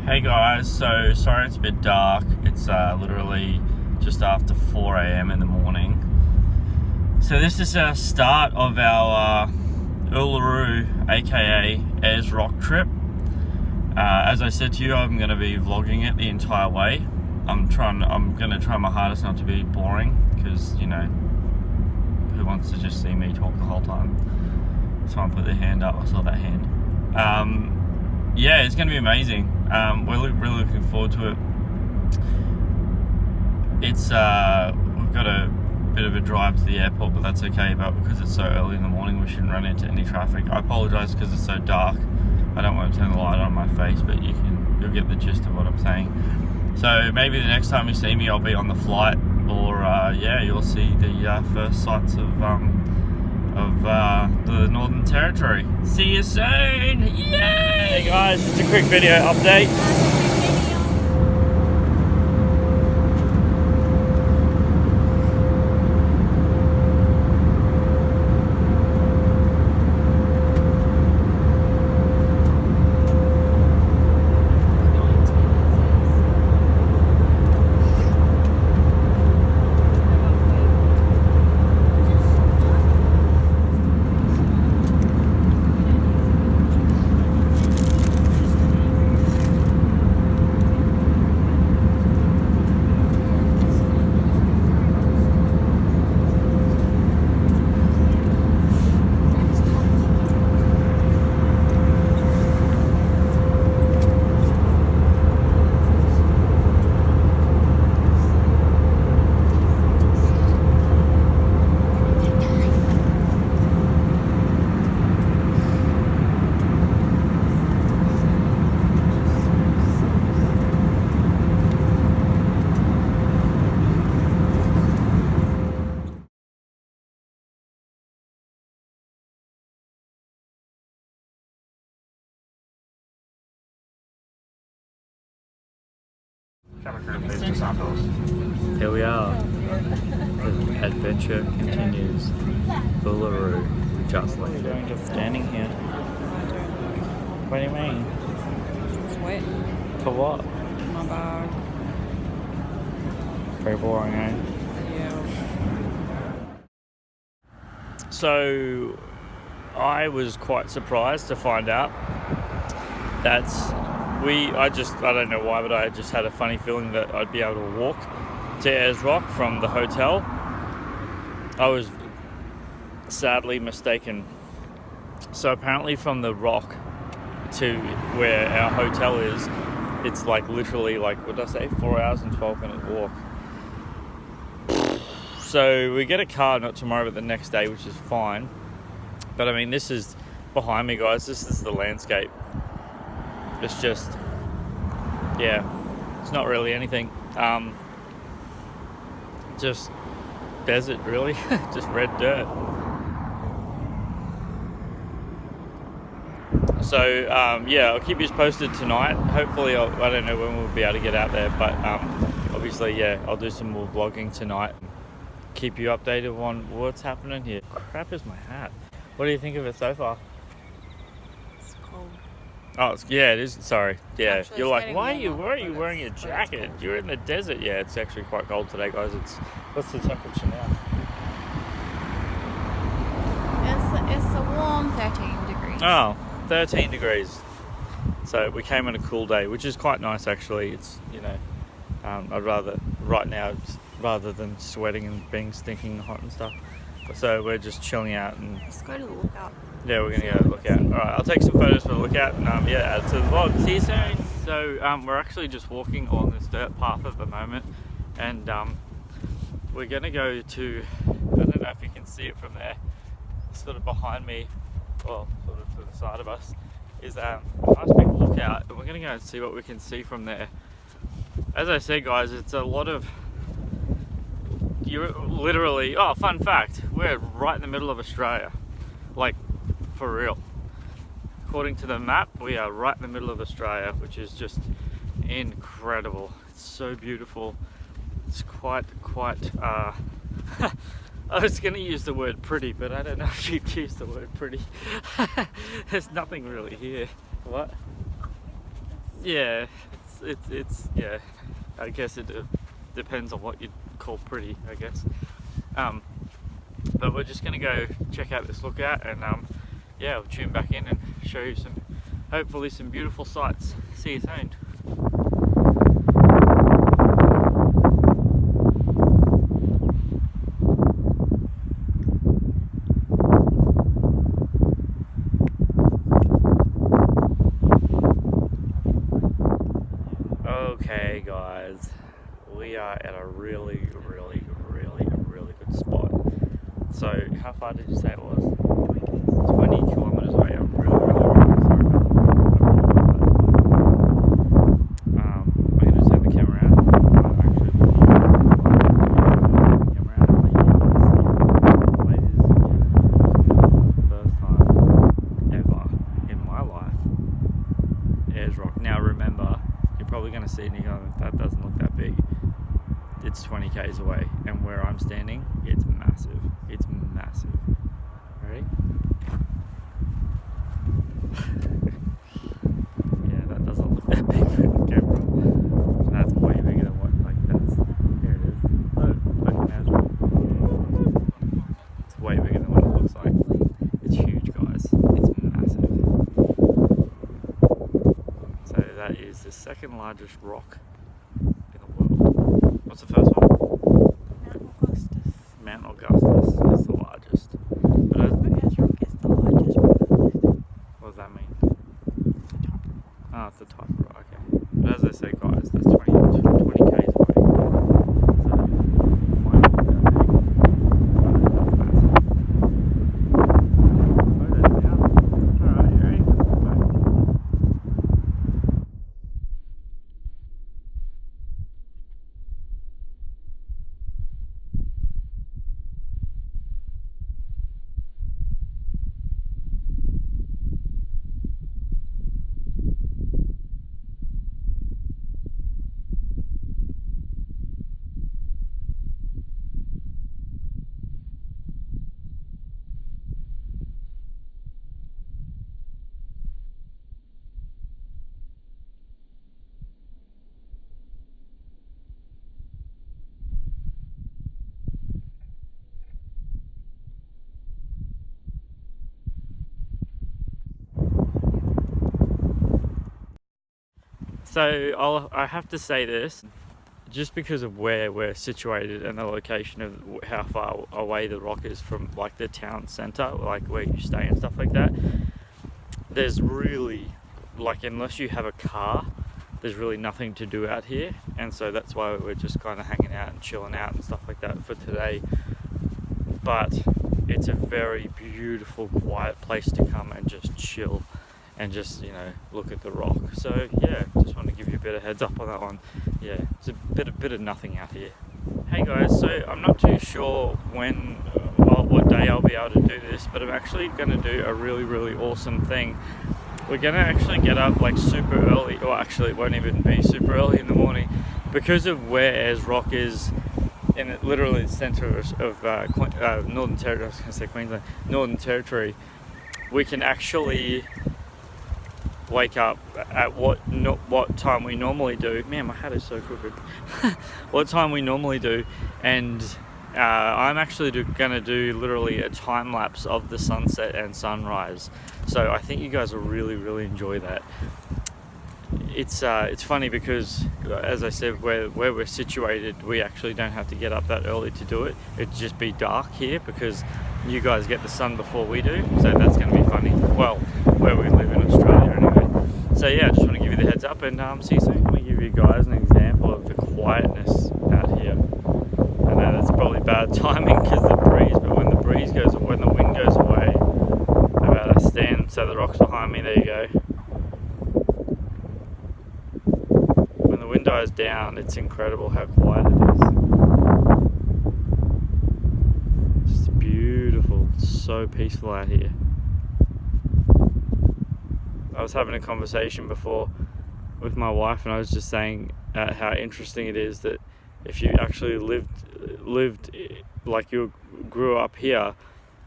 Hey guys, so sorry it's a bit dark. It's literally just after 4 a.m. in the morning. So this is our start of our Uluru, aka Ayers rock trip. As I said to you, I'm going to be vlogging it the entire way. I'm going to try my hardest not to be boring, because, you know, who wants to just see me talk the whole time? Someone put their hand up, I saw that hand. Yeah, it's going to be amazing. We're really looking forward to it. It's we've got a bit of a drive to the airport, but that's okay. But because it's so early in the morning, we shouldn't run into any traffic. I apologise because it's so dark. I don't want to turn the light on my face, but you'll get the gist of what I'm saying. So maybe the next time you see me, I'll be on the flight, or yeah, you'll see the first sights of the Northern Territory. See you soon! Yay! Hey guys, just a quick video update. Here we are. The adventure continues. Uluru. We just left. What are you doing just standing here? What do you mean? It's wet. For what? My bag. Very boring, eh? Yeah. So, I was quite surprised to find out that I don't know why, but I just had a funny feeling that I'd be able to walk to Ayers Rock from the hotel. I was sadly mistaken. So apparently from the rock to where our hotel is, it's like literally like, what did I say, 4 hours and 12-minute walk. So we get a car not tomorrow but the next day, which is fine. But I mean, this is behind me, guys. This is the landscape. It's just, yeah, it's not really anything. Just desert, really. Just red dirt. So, yeah, I'll keep you posted tonight. Hopefully, I don't know when we'll be able to get out there, but obviously, yeah, I'll do some more vlogging tonight. Keep you updated on what's happening here. Crap is my hat. What do you think of it so far? It's cold. Oh, yeah, it is. Sorry. Yeah, Actually, you're like, why are you warmer, wearing a jacket? You're in the desert. Yeah, it's actually quite cold today, guys. What's the temperature now? It's a warm 13 degrees. Oh, 13 degrees. So we came on a cool day, which is quite nice, actually. It's, you know, I'd rather, right now, rather than sweating and being stinking hot and stuff. So we're just chilling out and... Let's go to the lookout. Yeah, we're going to go to the lookout. Alright, I'll take some photos for the lookout and yeah, add to the vlog. See you soon. So we're actually just walking on this dirt path at the moment, and we're going to go to, I don't know if you can see it from there, sort of behind me, well, sort of to the side of us, is a nice big lookout, and we're going to go and see what we can see from there. As I said, guys, it's a lot of, you're literally, oh, fun fact, we're right in the middle of Australia, like, for real. According to the map, we are right in the middle of Australia, which is just incredible. It's so beautiful. It's quite I was going to use the word pretty, but I don't know if you'd use the word pretty. There's nothing really here. What? Yeah, it's yeah. I guess it depends on what you'd call pretty, I guess. But we're just gonna go check out this lookout, and yeah, I'll tune back in and show you hopefully some beautiful sights. See you soon. Okay guys, we are at a really good spot. So how far did you say it was? 20 kilometers away. I'm really sorry about that. I'm going to turn the camera out. I'm actually looking at the camera out. Ladies and gentlemen, first time ever in my life, Ayers Rock. Now remember, you're probably going to see it and you go, that doesn't look that big. It's 20 k's away, and where I'm standing, it's massive. It's massive. Ready? Yeah, that doesn't look that big for the camera. That's way bigger than what, like that's, here it is. Oh, I can imagine. It's way bigger than what it looks like. It's huge, guys. It's massive. So that is the second largest rock in the world. What's the first one? Mount Augustus is the largest. But Ayers Rock is the largest one on the list. what does that mean? The top. Oh, it's the type of rock, okay. But as I say, guys, that's 20 k's away. So, might not be that big. That's massive. Load it now. Alright, you ready? Bye. So I have to say this, just because of where we're situated and the location of how far away the rock is from like the town centre, like where you stay and stuff like that, there's really, like, unless you have a car, there's really nothing to do out here. And so that's why we're just kind of hanging out and chilling out and stuff like that for today. But it's a very beautiful, quiet place to come and just chill and just, you know, look at the rock. So yeah, just want to give you a bit of heads up on that one. Yeah, it's a bit of nothing out here. Hey guys, so I'm not too sure what day I'll be able to do this, but I'm actually going to do a really awesome thing. We're going to actually get up like super early, or actually it won't even be super early in the morning, because of where Ayers Rock is in literally the centre of Northern Territory. I was going to say Queensland, Northern Territory. We can actually wake up at what time we normally do. Man, my hat is so crooked. What time we normally do, and I'm actually going to do literally a time lapse of the sunset and sunrise. So I think you guys will really enjoy that. It's funny because, as I said, where we're situated, we actually don't have to get up that early to do it. It'd just be dark here because you guys get the sun before we do, so that's going to be funny. Well, where we live in Australia anyway. So yeah, I just want to give you the heads up and see you soon. Let me give you guys an example of the quietness out here. I know that's probably bad timing because the breeze, but when the wind goes away, I'm about to stand, so the rock's behind me, there you go. When the wind dies down, it's incredible how quiet it is. Just beautiful, so peaceful out here. I was having a conversation before with my wife, and I was just saying how interesting it is that if you actually lived like you grew up here,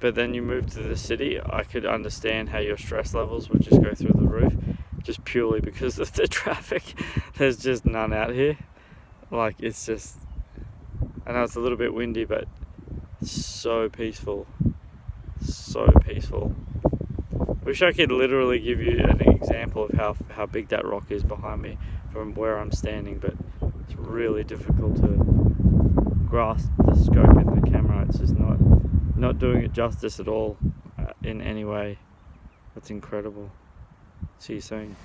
but then you moved to the city, I could understand how your stress levels would just go through the roof. just purely because of the traffic. There's just none out here. Like, it's just, I know it's a little bit windy, but it's so peaceful. So peaceful. Wish I could literally give you an example of how big that rock is behind me from where I'm standing, but it's really difficult to grasp the scope in the camera. It's just not doing it justice at all in any way. That's incredible. See you soon.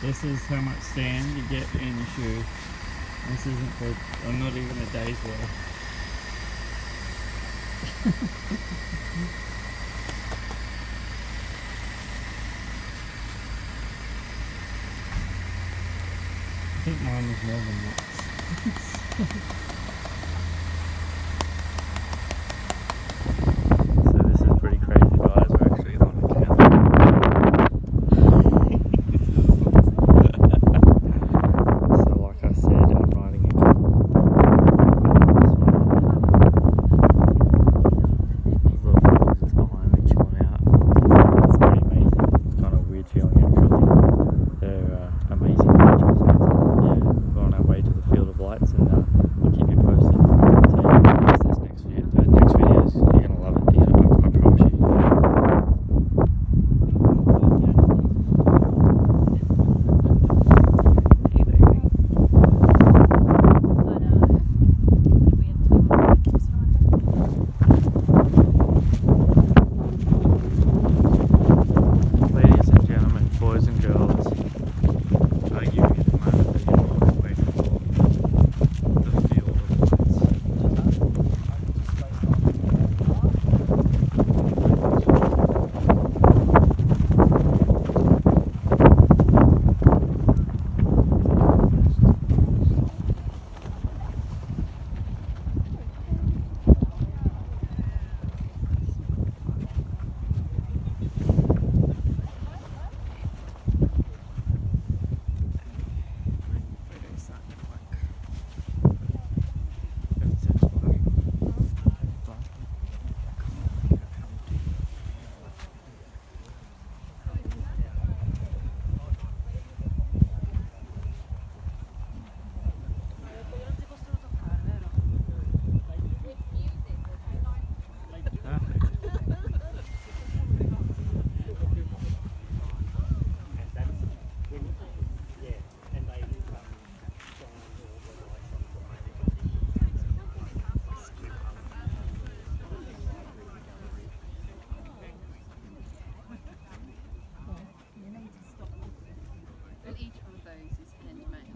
This is how much sand you get in your shoe. This isn't for, not even a day's worth. I think mine was more than that. So this is pretty crazy, guys. We're actually on a camel. So like I said, I'm riding a camel. The little frogs just behind me chilling out. It's pretty amazing. It's kind of a weird feeling actually. They're amazing creatures. Yeah, we're on our way to the field of lights, and I'll keep you posted. So yeah, this next video. The next videos, you're gonna love it. I promise you. Ladies and gentlemen, boys and girls, are you in the moment that you're always waiting for? The field of lights. And each one of those is handmade.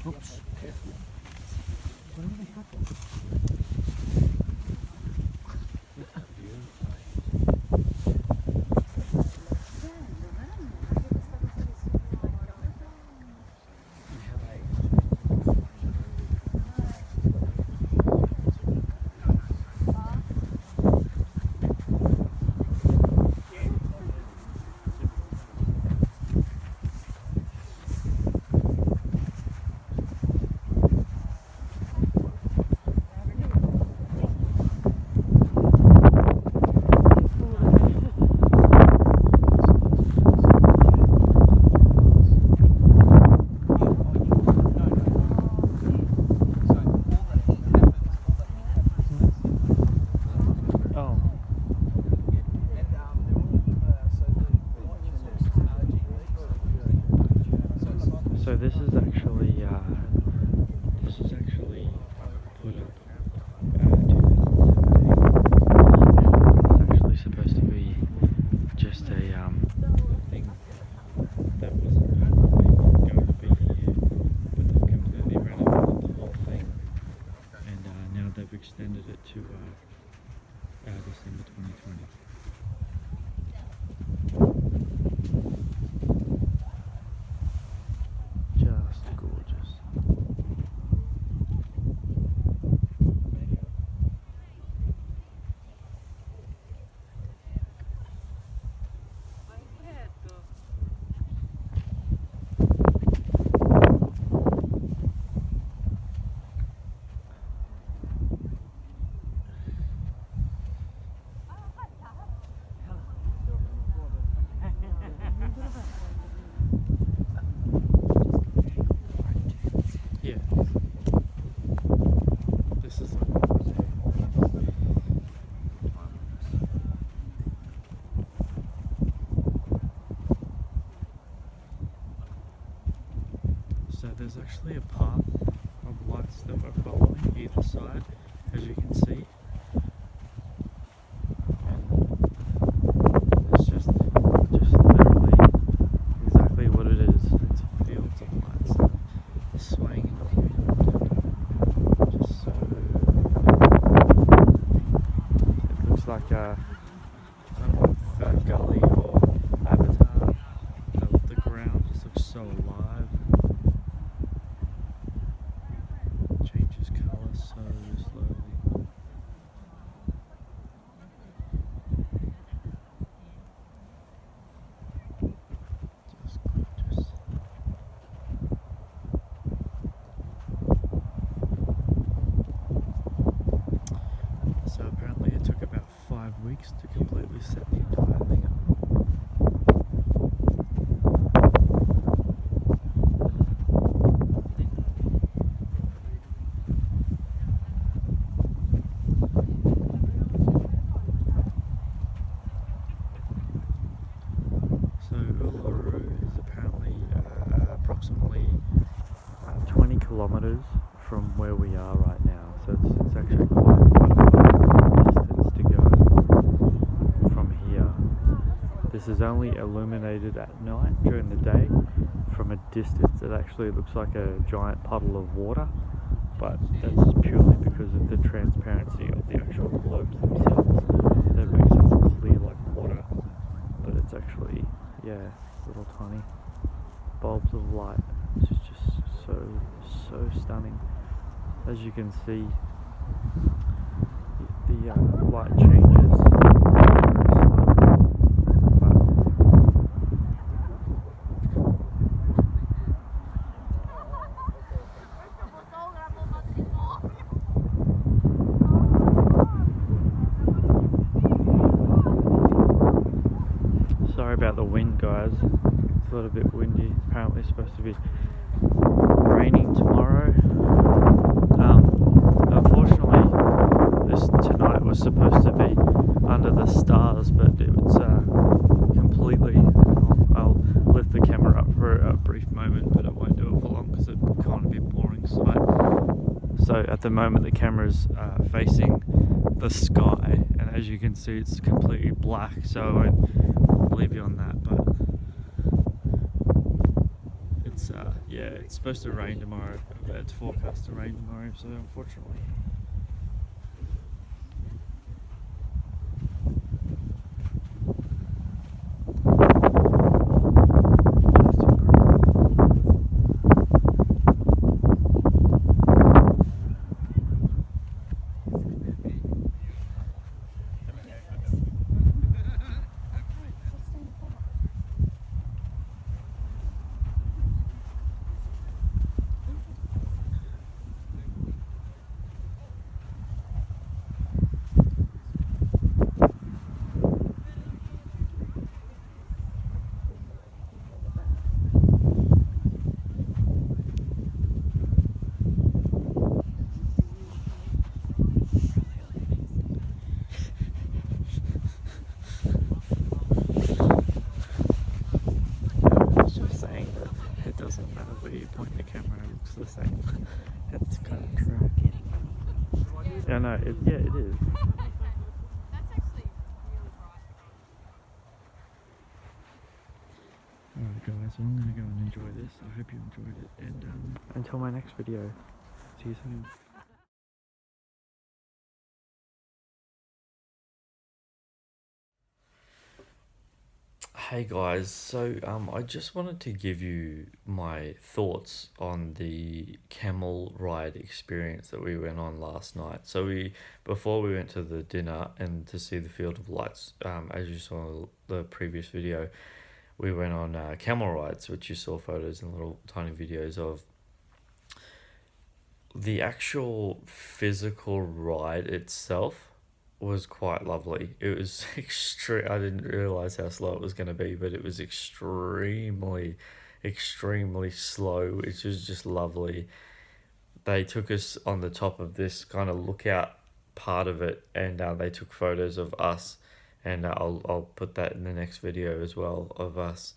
Oops. So this is actually put up 2017. It's actually supposed to be just a thing that wasn't going to be here, but they've completely renovated the whole thing. it to December 2020. Just gorgeous. Yeah. This is like so there's actually a path of lights that we're following either side, as you can see. It's just literally exactly what it is. It's fields of lights swaying in the wind. Just so it looks like a gully or avatar. The ground just looks so alive. Changes colour so slowly. Just gorgeous. So apparently it took about 5 weeks to completely set the entire thing up. So Uluru is apparently approximately 20 kilometres from where we are right now, so it's actually quite a distance to go from here. This is only illuminated at night. During the day, from a distance, it actually looks like a giant puddle of water, but that's purely because of the transparency of the actual globes themselves. That makes it look clear like water, but it's actually, yeah, little tiny bulbs of light. It's just so stunning. As you can see, the light changes Sorry about the wind, guys. It's a little bit windy. Apparently it's supposed to be raining tomorrow. Unfortunately, tonight was supposed to be under the stars, but it's completely... I'll lift the camera up for a brief moment, but I won't do it for long because it's kind of a boring sight. So at the moment the camera's facing the sky, and as you can see it's completely black, so I won't leave you on that, but it's yeah, it's supposed to rain tomorrow. It's forecast to rain tomorrow, so unfortunately. Doesn't matter where you point the camera, it looks the same. It's kind of true. Yeah, no, yeah, it is. Alright guys, well, I'm going to go and enjoy this. I hope you enjoyed it, and until my next video, see you soon. Hey guys, so I just wanted to give you my thoughts on the camel ride experience that we went on last night. Before we went to the dinner and to see the Field of Lights, as you saw in the previous video, we went on camel rides, which you saw photos and little tiny videos of. The actual physical ride itself was quite lovely. It was extreme. I didn't realize how slow it was going to be, but it was extremely slow, which was just lovely. They took us on the top of this kind of lookout part of it, and they took photos of us, and I'll put that in the next video as well of us,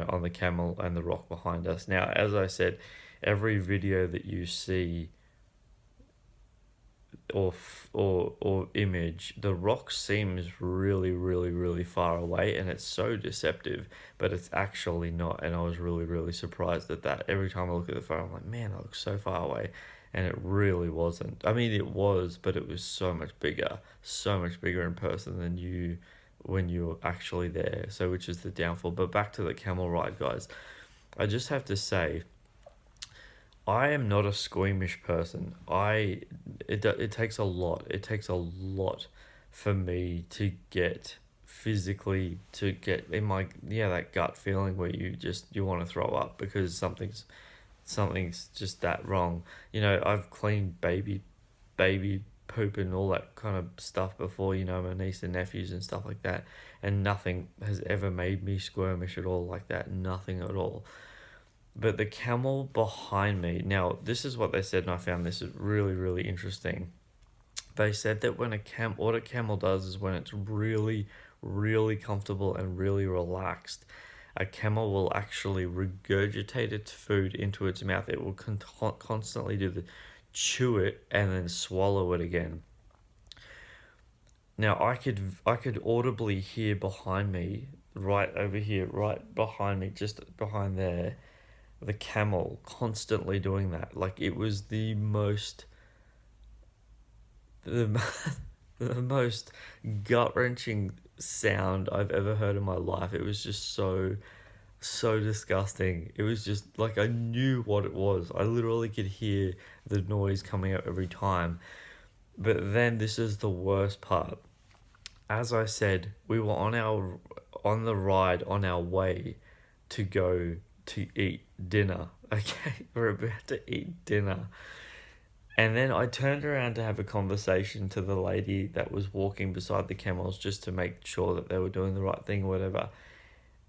on the camel and the rock behind us. Now, as I said, every video that you see or image, the rock seems really far away, and it's so deceptive, but it's actually not. And I was really surprised at that. Every time I look at the phone, I'm like, man, that looks so far away, and it really wasn't. I mean, it was, but it was so much bigger in person than you when you're actually there. So, which is the downfall. But back to the camel ride, guys. I just have to say, I am not a squeamish person. It takes a lot. It takes a lot for me to get in my that gut feeling where you want to throw up because something's just that wrong. I've cleaned baby poop and all that kind of stuff before, my niece and nephews and stuff like that, and nothing has ever made me squirmish at all like that. Nothing at all. But the camel behind me, now this is what they said, and I found this is really interesting. They said that what a camel does is when it's really comfortable and really relaxed, a camel will actually regurgitate its food into its mouth. It will constantly chew it and then swallow it again. Now I could audibly hear behind me, right over here, right behind me, just behind there, the camel constantly doing that. Like, it was the most gut-wrenching sound I've ever heard in my life. It was just so disgusting. It was just like, I knew what it was. I literally could hear the noise coming out every time. But then this is the worst part. As I said, we were on the ride on our way to go to eat dinner. Okay, we're about to eat dinner, and then I turned around to have a conversation to the lady that was walking beside the camels, just to make sure that they were doing the right thing or whatever.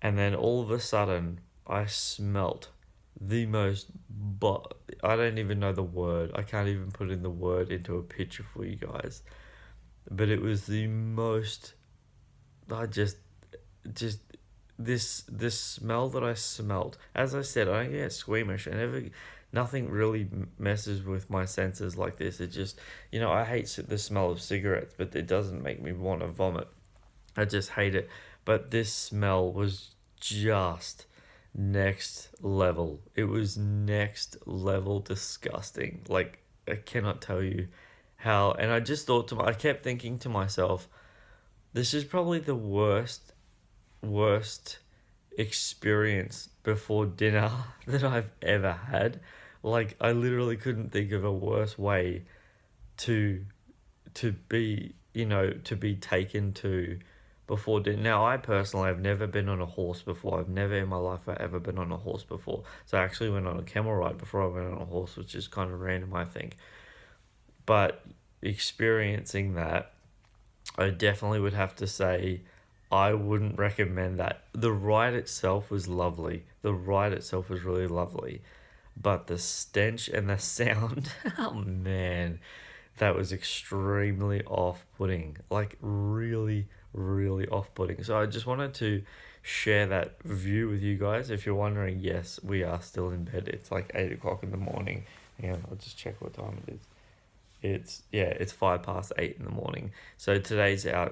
And then all of a sudden I smelt the most, but I don't even know the word. I can't even put in the word into a picture for you guys, but it was the most, I just this smell that I smelt. As I said, I don't get squeamish, and nothing really messes with my senses like this. It just, I hate the smell of cigarettes, but it doesn't make me want to vomit. I just hate it. But this smell was just next level. It was next level disgusting. Like, I cannot tell you how. And I just I kept thinking to myself, this is probably the worst experience before dinner that I've ever had. Like, I literally couldn't think of a worse way to be taken to before dinner. Now, I personally have never been on a horse before. I've never in my life ever been on a horse before. So I actually went on a camel ride before I went on a horse, which is kind of random, I think. But experiencing that, I definitely would have to say I wouldn't recommend that. The ride itself was lovely. The ride itself was really lovely. But the stench and the sound, oh man, that was extremely off-putting. Like, really off-putting. So I just wanted to share that view with you guys. If you're wondering, yes, we are still in bed. It's like 8 o'clock in the morning. And I'll just check what time it is. It's 8:05 in the morning. So today's our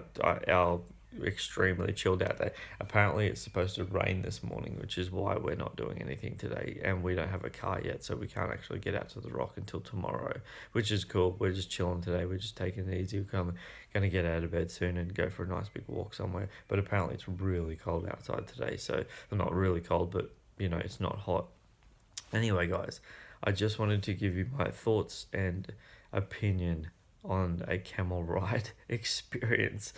extremely chilled out there. Apparently it's supposed to rain this morning, which is why we're not doing anything today, and we don't have a car yet, so we can't actually get out to the rock until tomorrow, which is cool. We're just chilling today. We're just taking it easy. We're gonna get out of bed soon and go for a nice big walk somewhere. But apparently it's really cold outside today, so well, not really cold, but it's not hot. Anyway, guys, I just wanted to give you my thoughts and opinion on a camel ride experience.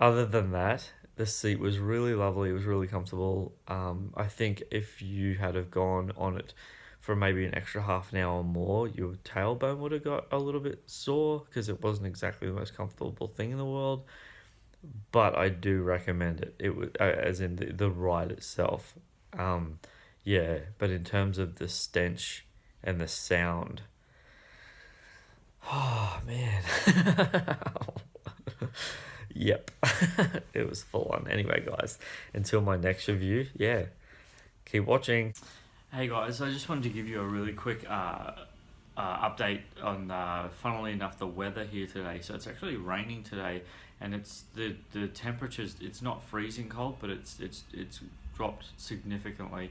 Other than that, the seat was really lovely. It was really comfortable. I think if you had have gone on it for maybe an extra half an hour or more, your tailbone would have got a little bit sore because it wasn't exactly the most comfortable thing in the world. But I do recommend it. It was as in the ride itself. Yeah, but in terms of the stench and the sound, oh man. Yep. It was full on. Anyway, guys, until my next review, yeah, keep watching. Hey guys, I just wanted to give you a really quick update on, funnily enough, the weather here today. So it's actually raining today, and it's the temperatures. It's not freezing cold, but it's dropped significantly.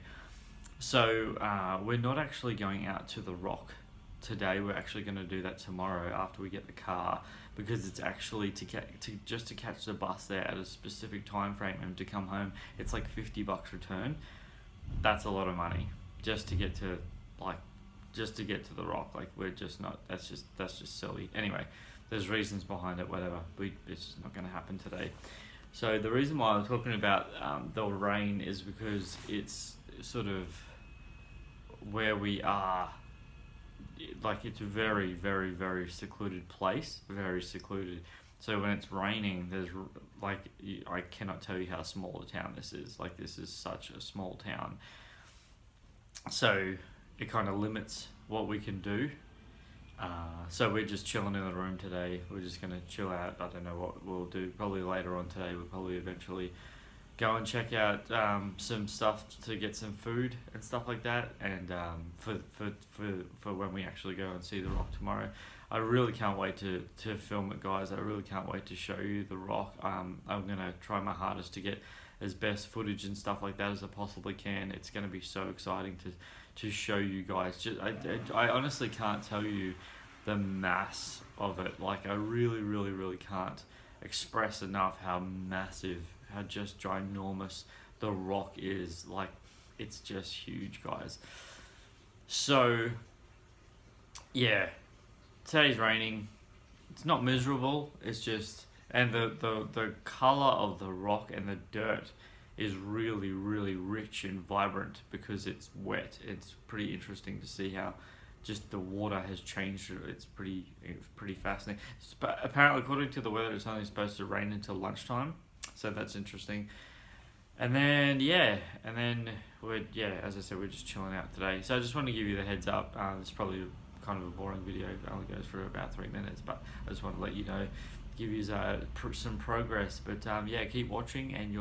So we're not actually going out to the rock today. We're actually going to do that tomorrow after we get the car, because it's actually to catch the bus there at a specific time frame and to come home. It's like $50 return. That's a lot of money just to get to the rock. Like, we're just not. That's just silly. Anyway, there's reasons behind it. Whatever. It's just not going to happen today. So the reason why I'm talking about the rain is because it's sort of where we are. Like, it's a very, very, very secluded place, very secluded. So when it's raining, there's like, I cannot tell you how small a town this is. Like, this is such a small town. So it kind of limits what we can do. So we're just chilling in the room today. We're just going to chill out. I don't know what we'll do. Probably later on today, we'll probably eventually go and check out some stuff to get some food and stuff like that, and for when we actually go and see the rock tomorrow. I really can't wait to film it, guys. I really can't wait to show you the rock. I'm gonna try my hardest to get as best footage and stuff like that as I possibly can. It's gonna be so exciting to show you guys. I honestly can't tell you the mass of it. Like, I really, really, really can't express enough how massive, how just ginormous the rock is. Like, it's just huge, guys. So yeah, today's raining. It's not miserable. It's just, and the color of the rock and the dirt is really, really rich and vibrant because it's wet. It's pretty interesting to see how just the water has changed. It's pretty fascinating. But apparently, according to the weather, it's only supposed to rain until lunchtime. So that's interesting. And then, as I said, we're just chilling out today. So I just want to give you the heads up. It's probably kind of a boring video. It only goes for about 3 minutes, but I just want to let you know, give you some progress. But keep watching, and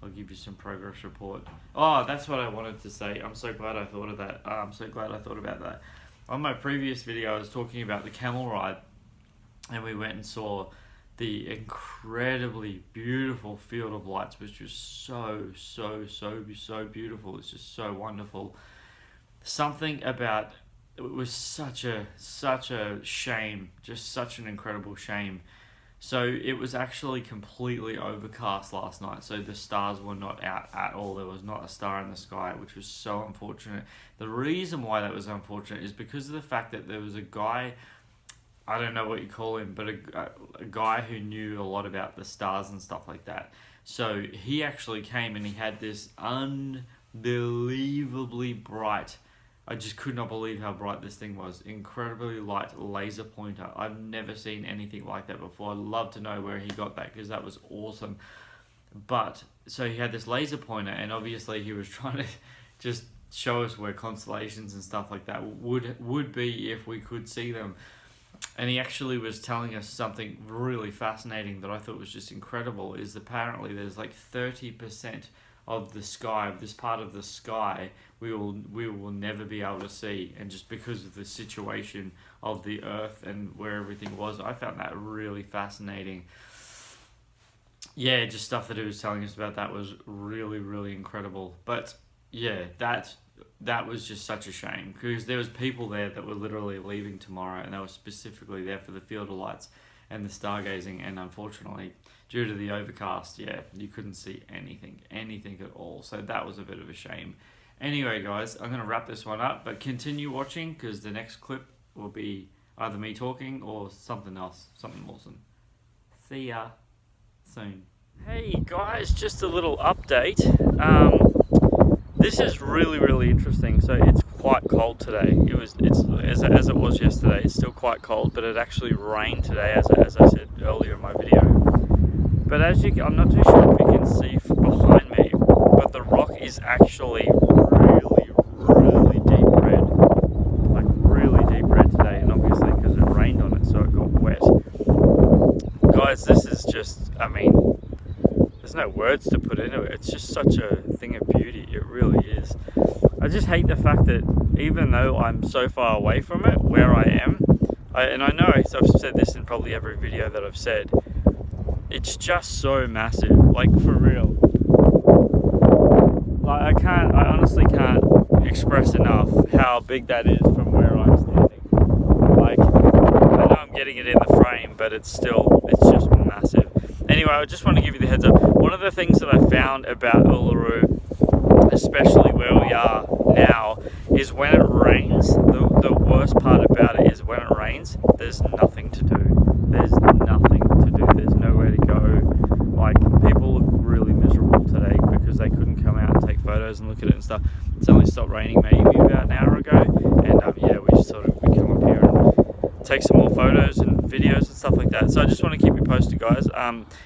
I'll give you some progress report. Oh, that's what I wanted to say. I'm so glad I thought of that. I'm so glad I thought about that. On my previous video, I was talking about the camel ride, and we went and saw the incredibly beautiful field of lights, which was so beautiful. It's just so wonderful. Something about it was such a shame, just such an incredible shame. So it was actually completely overcast last night, so the stars were not out at all. There was not a star in the sky, which was so unfortunate. The reason why that was unfortunate is because of the fact that there was a guy, I don't know what you call him, but a guy who knew a lot about the stars and stuff like that. So he actually came and he had this unbelievably bright, I just could not believe how bright this thing was. Incredibly light laser pointer. I've never seen anything like that before. I'd love to know where he got that, because that was awesome. But so he had this laser pointer, and obviously he was trying to just show us where constellations and stuff like that would be if we could see them. And he actually was telling us something really fascinating that I thought was just incredible, is apparently there's like 30% of the sky, of this part of the sky, we will never be able to see, and just because of the situation of the Earth and where everything was. I found that really fascinating. yeah, just stuff that he was telling us about that was really, really incredible. But yeah, that was just such a shame because there was people there that were literally leaving tomorrow, and they were specifically there for the Field of Lights and the stargazing. And unfortunately, due to the overcast, yeah, you couldn't see anything at all. So that was a bit of a shame. Anyway, guys, I'm gonna wrap this one up, but continue watching because the next clip will be either me talking or something else, something awesome. See ya soon. Hey guys, just a little update. This is really interesting. So it's quite cold today. It's as it was yesterday. It's still quite cold, but it actually rained today, as I said earlier in my video. But I'm not too sure if you can see behind me, but the rock is actually really deep red, like really deep red today, and obviously because it rained on it, so it got wet. Guys, this is just, I mean, there's no words to put into it. It's just such a thing of beauty. It really is. I just hate the fact that even though I'm so far away from it, where I am, and I know I've said this in probably every video that I've said, it's just so massive, like for real. Like I honestly can't express enough how big that is from where I'm standing. Like, I know I'm getting it in the frame, but it's just massive. Anyway, I just want to give you the heads up. One of the things that I found about Uluru, especially where we are now, is when it rains, the worst part about it is when it rains, there's nothing to do. There's nothing to do. There's nowhere to go. Like, people look really miserable today because they couldn't come out and take photos and look at it and stuff. It's only stopped raining maybe about an hour ago, and yeah, we just thought we'd come up here and take some more photos and videos and stuff like that. So I just want to keep you posted, guys.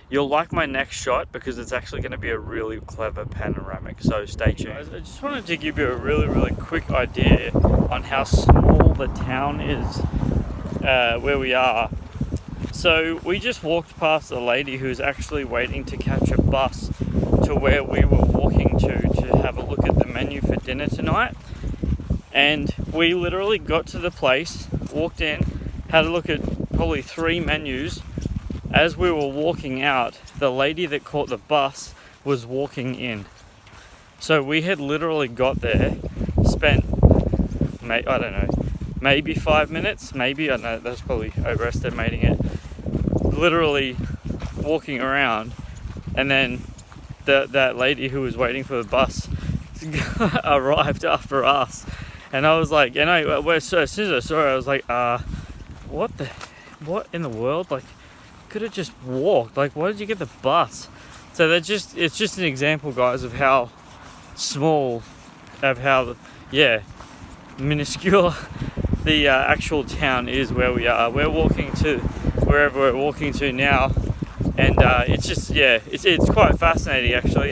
You'll like my next shot because it's actually going to be a really clever panoramic, so stay tuned. Guys, I just wanted to give you a really quick idea on how small the town is where we are. So we just walked past a lady who's actually waiting to catch a bus to where we were walking to have a look at the menu for dinner tonight. And we literally got to the place, walked in, had a look at probably 3 menus. As we were walking out, the lady that caught the bus was walking in. So we had literally got there, spent, I don't know, maybe 5 minutes, maybe, I don't know, that's probably overestimating it. Literally walking around, and then that lady who was waiting for the bus arrived after us. And I was like, as soon as I saw her, I was like, what in the world? Like, could have just walked. Like, why did you get the bus? So it's just an example, guys, of how small, minuscule the actual town is where we are. We're walking to wherever we're walking to now, and it's just, it's quite fascinating actually.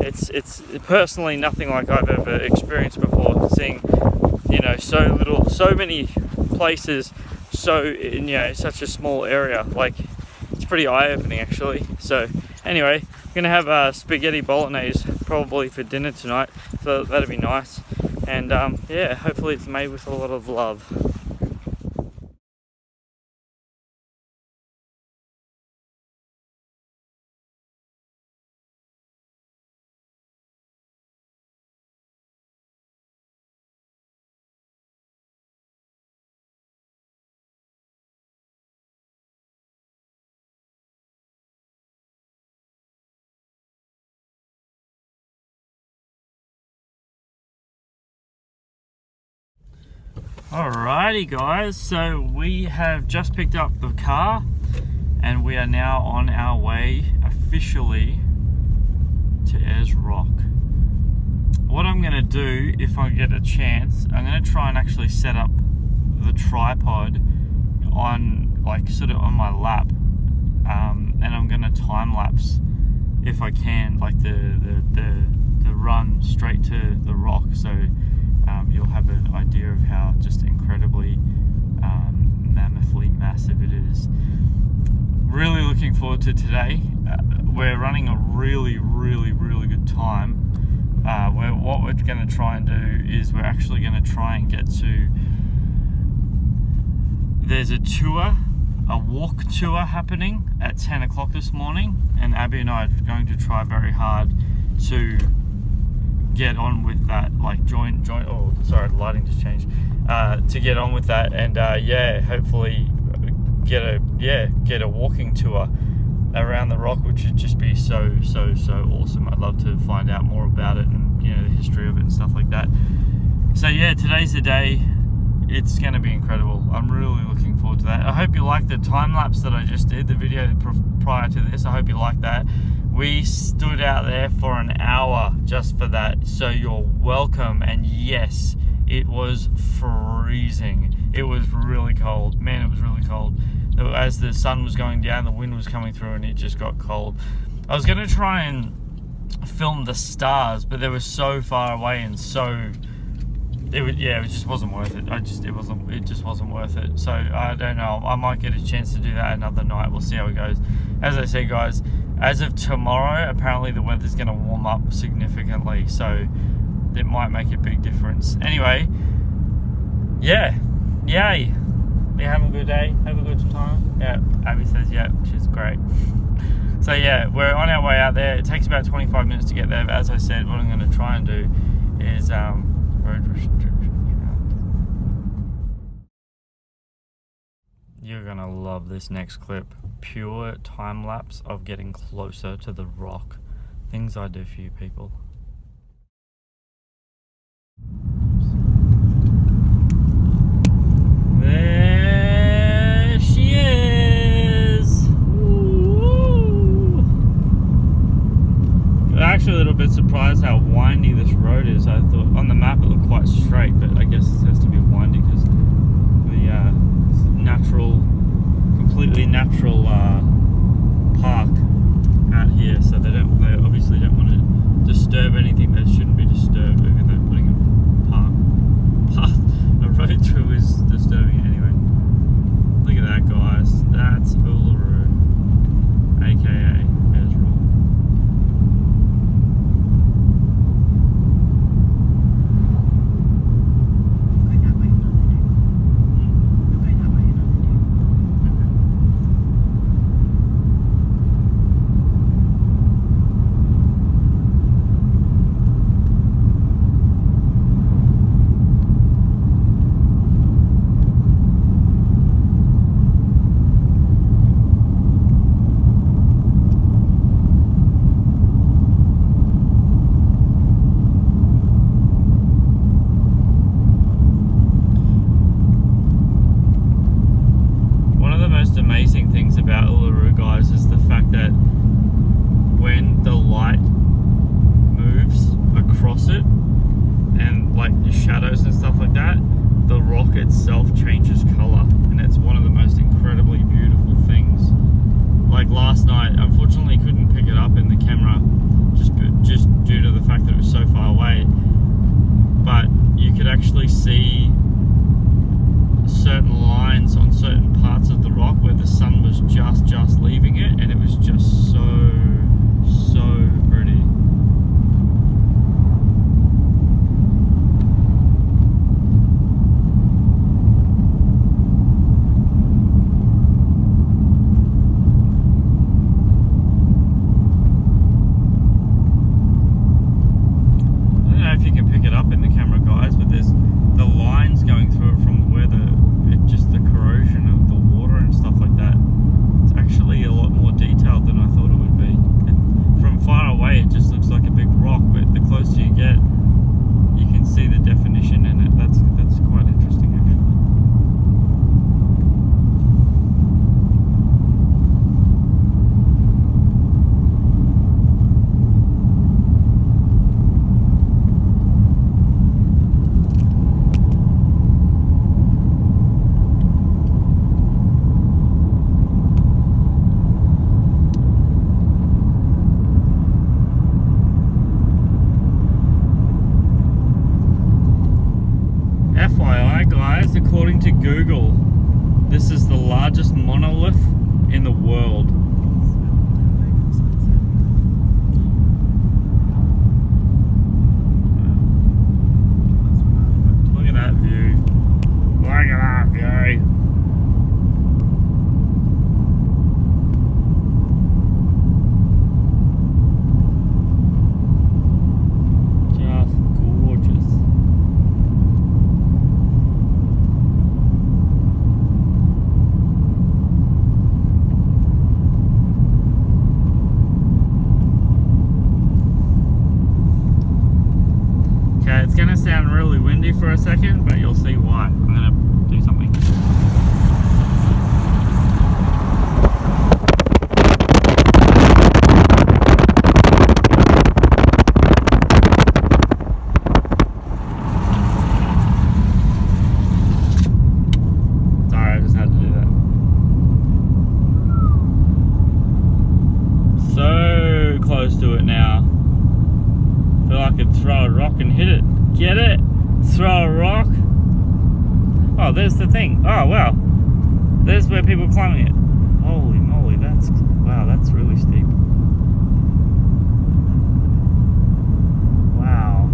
It's personally nothing like I've ever experienced before, seeing, so many places, in such a small area. Like, it's pretty eye-opening actually. So anyway, I'm gonna have spaghetti bolognese probably for dinner tonight, so that'll be nice. And hopefully it's made with a lot of love. Alrighty guys, so we have just picked up the car and we are now on our way officially to Ayers Rock. What I'm going to do, if I get a chance, I'm going to try and actually set up the tripod on, like, sort of on my lap, and I'm going to time lapse if I can, like the run straight to the rock, so you'll have an idea of how just incredibly mammothly massive it is. Really looking forward to today. We're running a really good time. What we're going to try and do is we're actually going to try and get to, there's a tour a walk tour happening at 10 o'clock this morning, and Abby and I are going to try very hard to get on with that, like join oh sorry, the lighting just changed, to get on with that, and hopefully get a walking tour around the rock, which would just be so awesome. I'd love to find out more about it and the history of it and stuff like that. So yeah, today's the day. It's going to be incredible. I'm really looking forward to that. I hope you liked the time lapse that I just did, the video prior to this. I hope you liked that. We stood out there for an hour just for that, so you're welcome. And yes, it was freezing. It was really cold. Man, it was really cold. As the sun was going down, the wind was coming through, and it just got cold. I was going to try and film the stars, but they were so far away and so... it just wasn't worth it. It just wasn't worth it. So I don't know. I might get a chance to do that another night. We'll see how it goes. As I say, guys, as of tomorrow, apparently the weather's going to warm up significantly, so it might make a big difference. Anyway, yeah, yay. You having a good day? Have a good time? Yeah, Abby says yeah, which is great. So yeah, we're on our way out there. It takes about 25 minutes to get there, but as I said, what I'm going to try and do is road restrictions. You're gonna love this next clip. Pure time lapse of getting closer to the rock. Things I do for you people. There she is. Ooh. I'm actually a little bit surprised how windy this road is. I thought on the map it looked quite straight, but I guess it has to be windy because the completely natural park out here. So they obviously don't want to disturb anything that shouldn't be disturbed, even though putting a road through is disturbing it anyway. Look at that, guys. That's Uluru, aka Ezreal. Amazing things about Uluru, guys, is the fact that when the light moves across it and like the shadows and stuff like that, the rock itself changes color, and it's one of the most incredibly beautiful things. Like last night, unfortunately couldn't pick it up in the camera just due to the fact that it was so far away, but you could actually see certain lines on certain parts of the rock where the sun was just leaving it, and it was just so pretty. I don't know if you can pick it up in the camera, guys, but there's the lines going through it from where the corrosion of the water and stuff like that. It's actually a lot more detailed than I thought it would be. From far away it just looks like a big rock, but the closer you get, you can see the definition in it. That's quite interesting actually. FYI, guys, according to Google, this is the largest monolith in the world. Look at that view. Look at that view. really windy for a second, but you'll see why. I'm gonna do something. Sorry, I just had to do that. So close to it now. Feel like I could throw a rock and hit it. Get it? Throw a rock. Oh, there's the thing. Oh, wow. There's where people are climbing it. Holy moly, wow, that's really steep. Wow.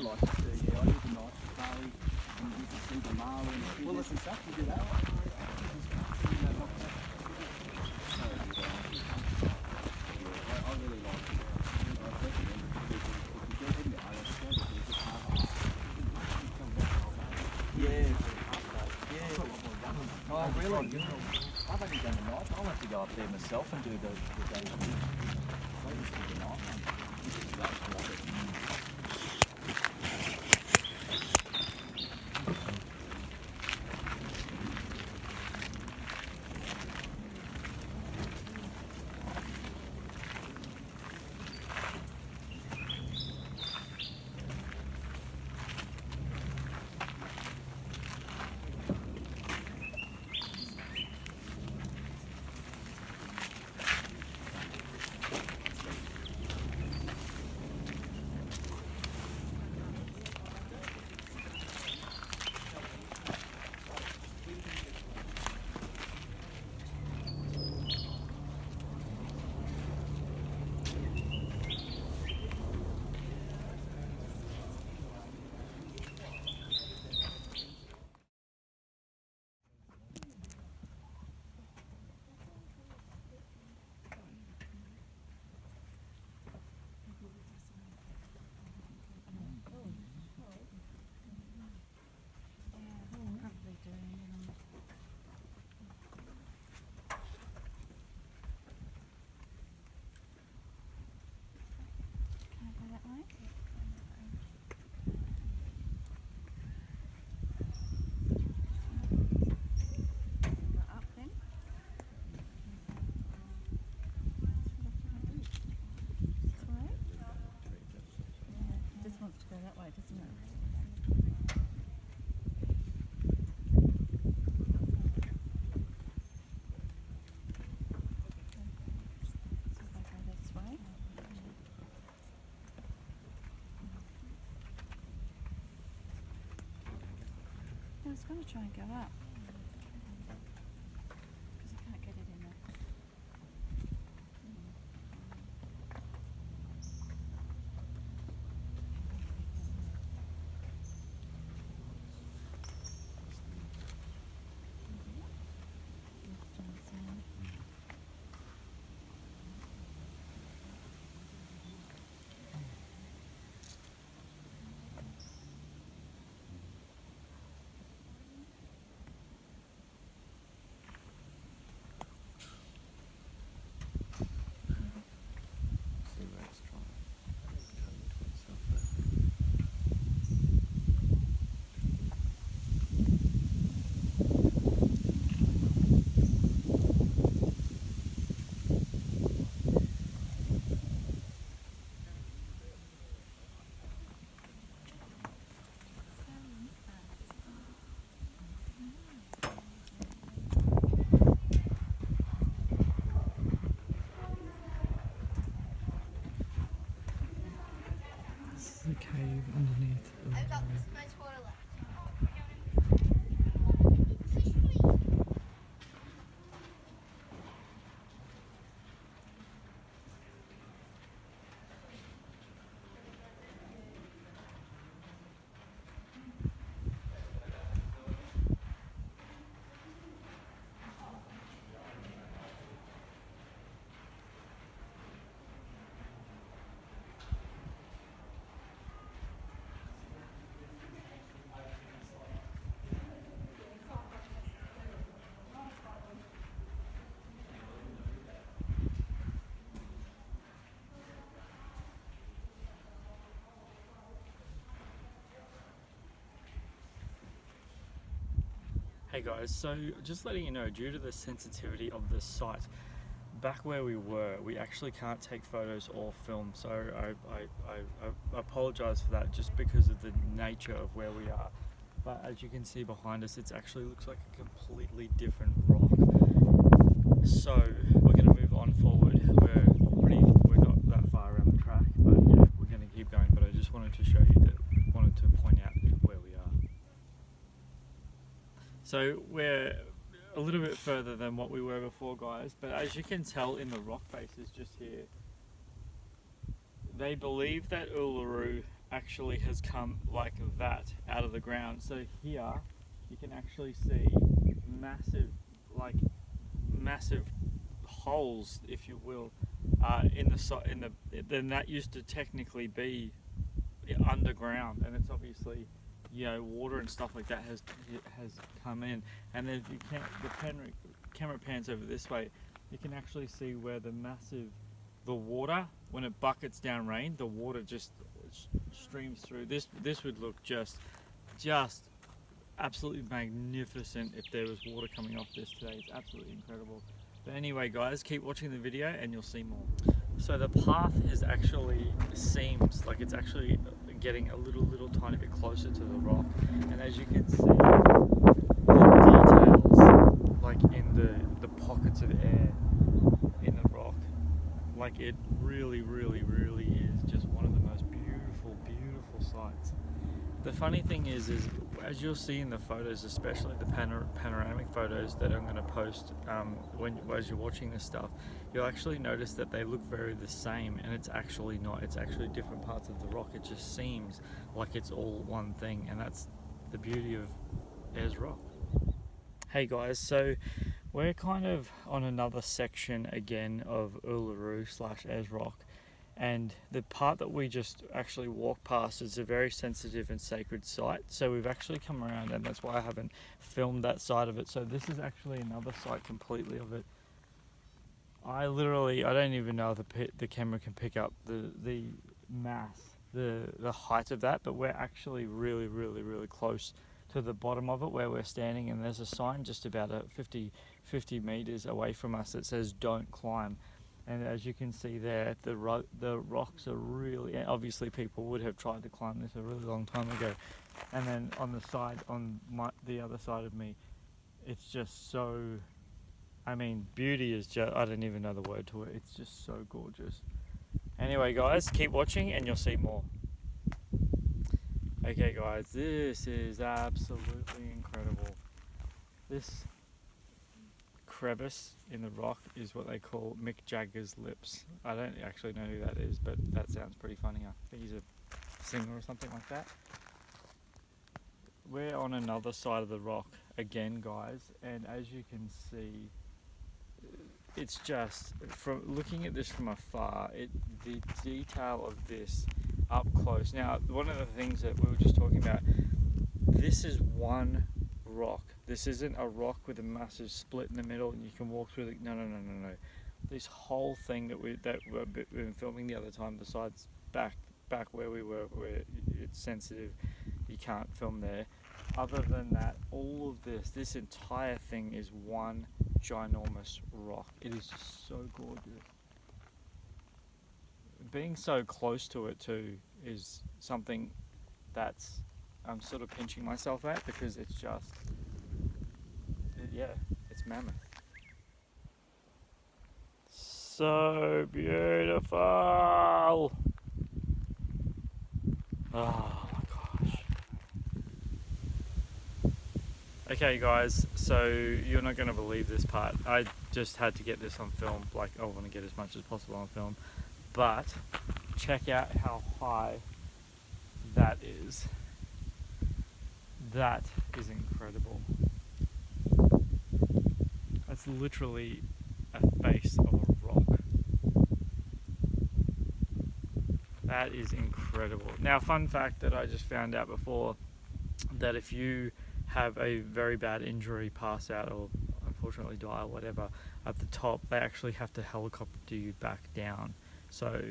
like it too, yeah. I did the night safari, and you can see the marlin. Well, listen, stuff, you do that. I really like it. I recommend it to people. If you get in there, I'll just go to the park. Yeah. Yeah. Oh, really? I've only done the night. I'll have to go up there myself and do the day. I just do the night one. Love it. Wants to go that way, doesn't it? So if I go this way. I was going to try and go up because I can't get it in there. The cave underneath. I've got this much water left. Hey guys, so just letting you know, due to the sensitivity of the site, back where we were, we actually can't take photos or film, so I apologize for that just because of the nature of where we are. But as you can see behind us, it actually looks like a completely different rock. So we're going to move on forward. We're not that far around the track, but yeah, we're going to keep going. But I just wanted to show you that, wanted to point out where we are. So we're a little bit further than what we were before, guys, but as you can tell in the rock faces just here, they believe that Uluru actually has come like that out of the ground. So here you can actually see massive holes, if you will, then that used to technically be underground, and it's obviously, you know, water and stuff like that has come in. And then the camera pans over this way, you can actually see where the water, when it buckets down rain, the water just streams through. This would look just absolutely magnificent if there was water coming off this today. It's absolutely incredible. But anyway, guys, keep watching the video and you'll see more. So the path seems like it's actually getting a little tiny bit closer to the rock, and as you can see, the details, like in the pockets of air in the rock, like it really is just one of the most beautiful sights. The funny thing is as you'll see in the photos, especially the panoramic photos that I'm going to post as you're watching this stuff, you'll actually notice that they look very the same, and it's actually not. It's actually different parts of the rock. It just seems like it's all one thing, and that's the beauty of Ayers Rock. Hey guys, so we're kind of on another section again of Uluru/Ayers Rock. And the part that we just actually walked past is a very sensitive and sacred site. So we've actually come around, and that's why I haven't filmed that side of it. So this is actually another site completely of it. I don't even know if the camera can pick up the mass, the height of that, but we're actually really close to the bottom of it where we're standing, and there's a sign just about 50 meters away from us that says "Don't climb." And as you can see there, the rocks are really, obviously people would have tried to climb this a really long time ago. And then on the side, the other side of me, it's just so, I mean, beauty is just, I don't even know the word to it. It's just so gorgeous. Anyway guys, keep watching and you'll see more. Okay guys, this is absolutely incredible. This crevice in the rock is what they call Mick Jagger's lips. I don't actually know who that is, but that sounds pretty funny. I think he's a singer or something like that. We're on another side of the rock again, guys, and as you can see, it's just, from looking at this from afar, the detail of this up close. Now, one of the things that we were just talking about, this is one rock. This isn't a rock with a massive split in the middle and you can walk through no. This whole thing that we've been filming the other time, besides back where we were, where it's sensitive, you can't film there. Other than that, all of this entire thing is one ginormous rock. It is just so gorgeous. Being so close to it too is something that's I'm sort of pinching myself at, because it's just, yeah, it's mammoth. So beautiful. Oh my gosh. Okay guys, so you're not going to believe this part. I just had to get this on film. Like, I want to get as much as possible on film. But check out how high that is. That is incredible. That's literally a face of a rock. That is incredible. Now, fun fact that I just found out before, that if you have a very bad injury, pass out, or unfortunately die or whatever, at the top, they actually have to helicopter you back down. So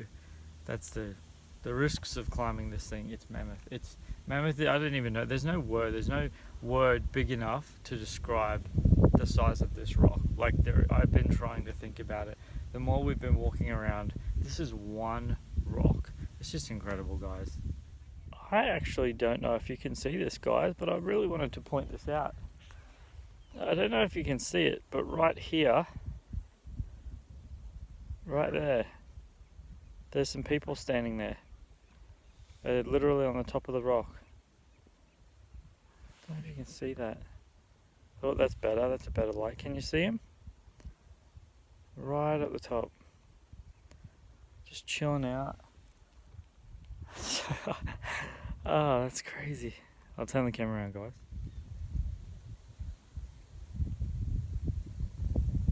that's the risks of climbing this thing. It's mammoth. It's mammoth. I don't even know. There's no word big enough to describe the size of this rock. Like, I've been trying to think about it. The more we've been walking around, this is one rock. It's just incredible, guys. I actually don't know if you can see this, guys, but I really wanted to point this out. I don't know if you can see it, but right here, right there, there's some people standing there. They're literally on the top of the rock. I don't know if you can see that. Oh, that's better. That's a better light. Can you see him? Right at the top. Just chilling out. Oh, that's crazy. I'll turn the camera around, guys.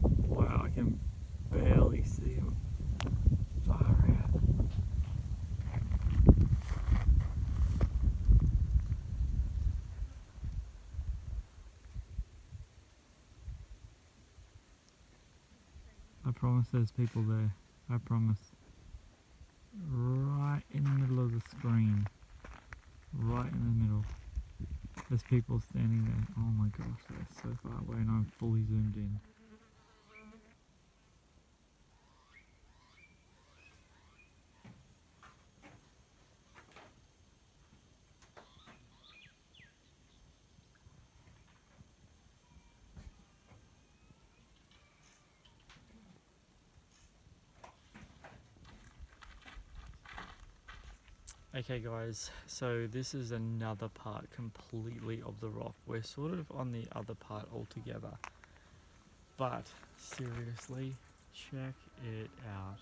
Wow, I can barely see him. Far out. I promise there's people there. I promise. Right in the middle of the screen. Right in the middle. There's people standing there. Oh my gosh, they're so far away and I'm fully zoomed in. Okay guys, so this is another part completely of the rock. We're sort of on the other part altogether. But seriously, check it out.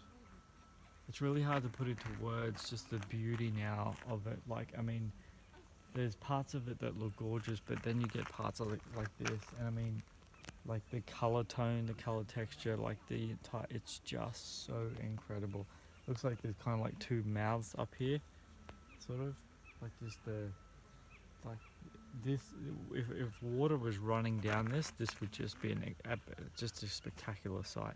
It's really hard to put into words just the beauty now of it. Like, I mean, there's parts of it that look gorgeous, but then you get parts of it like this. And I mean, like the color tone, the color texture, like the entire, it's just so incredible. Looks like there's kind of like two mouths up here. Sort of like just like this. If water was running down this would just be just a spectacular sight.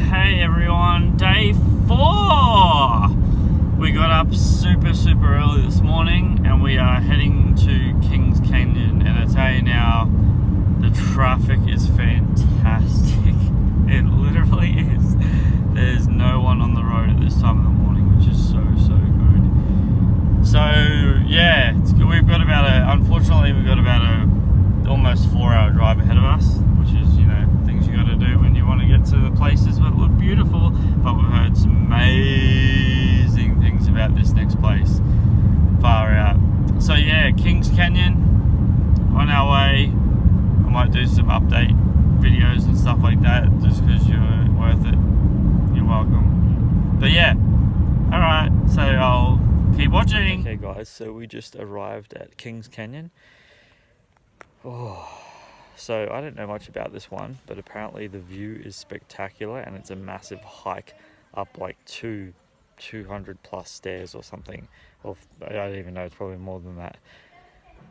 Hey everyone, day 4! We got up super early this morning and we are heading to Kings Canyon, and I tell you now, the traffic is fantastic. It literally is. There's no one on the road at this time of the morning, which is so good. So yeah, we've got unfortunately we've got about a almost 4-hour drive ahead of us, which is, you know, things you got to do when you want to get to the places that look beautiful. But we've heard some amazing things about this next place. Far out. So yeah, Kings Canyon, on our way. I might do some update videos and stuff like that, just because you're worth it. You're welcome. But yeah, alright, so I'll keep watching. Okay guys, so we just arrived at Kings Canyon. Oh, so I don't know much about this one, but apparently the view is spectacular and it's a massive hike up like 200 plus stairs or something. Or I don't even know, it's probably more than that.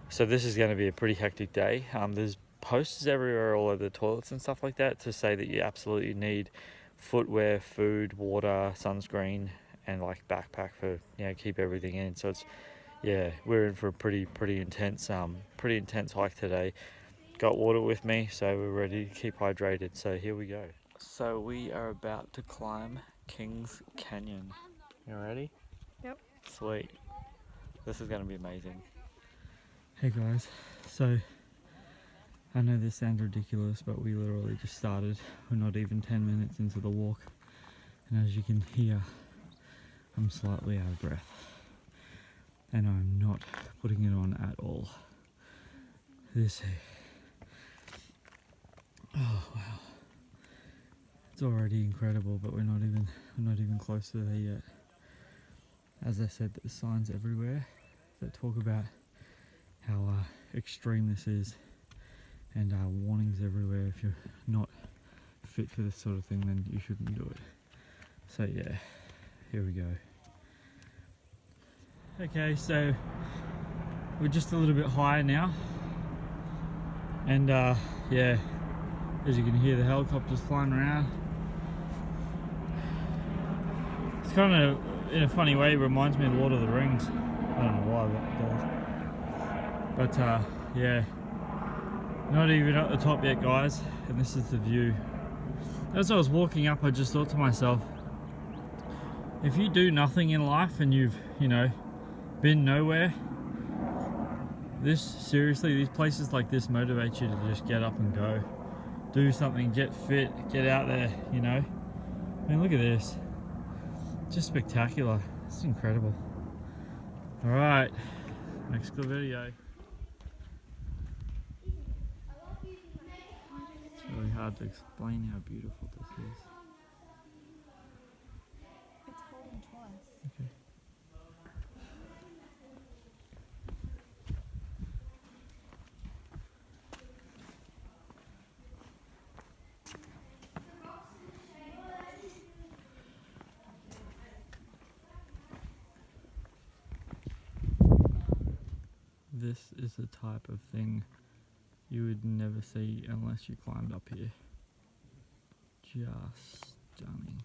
So this is going to be a pretty hectic day. There's posters everywhere all over the toilets and stuff like that to say that you absolutely need footwear, food, water, sunscreen, and like backpack for, you know, keep everything in. So it's, yeah, we're in for a pretty intense hike today. Got water with me, so we're ready to keep hydrated. So here we go. So we are about to climb Kings Canyon. You ready? Yep. Sweet. This is going to be amazing. Hey guys, so I know this sounds ridiculous, but we literally just started. We're not even 10 minutes into the walk, and as you can hear, I'm slightly out of breath. And I'm not putting it on at all. Oh wow, it's already incredible, but we're not even close to there yet. As I said, there's signs everywhere that talk about how extreme this is, and warnings everywhere. If you're not fit for this sort of thing, then you shouldn't do it. So yeah, here we go. Okay, so we're just a little bit higher now, and yeah, as you can hear, the helicopter's flying around. It's kind of, in a funny way, reminds me of Lord of the Rings. I don't know why, but it does. But yeah, not even at the top yet, guys, and this is the view. as I was walking up, I just thought to myself, if you do nothing in life and you've, you know, been nowhere, seriously, these places like this motivate you to just get up and go. Do something, get fit, get out there, you know. I mean, look at this. Just spectacular. It's incredible. Alright, next video. It's really hard to explain how beautiful this is. It's called him twice. Okay. This is the type of thing you would never see unless you climbed up here. Just stunning.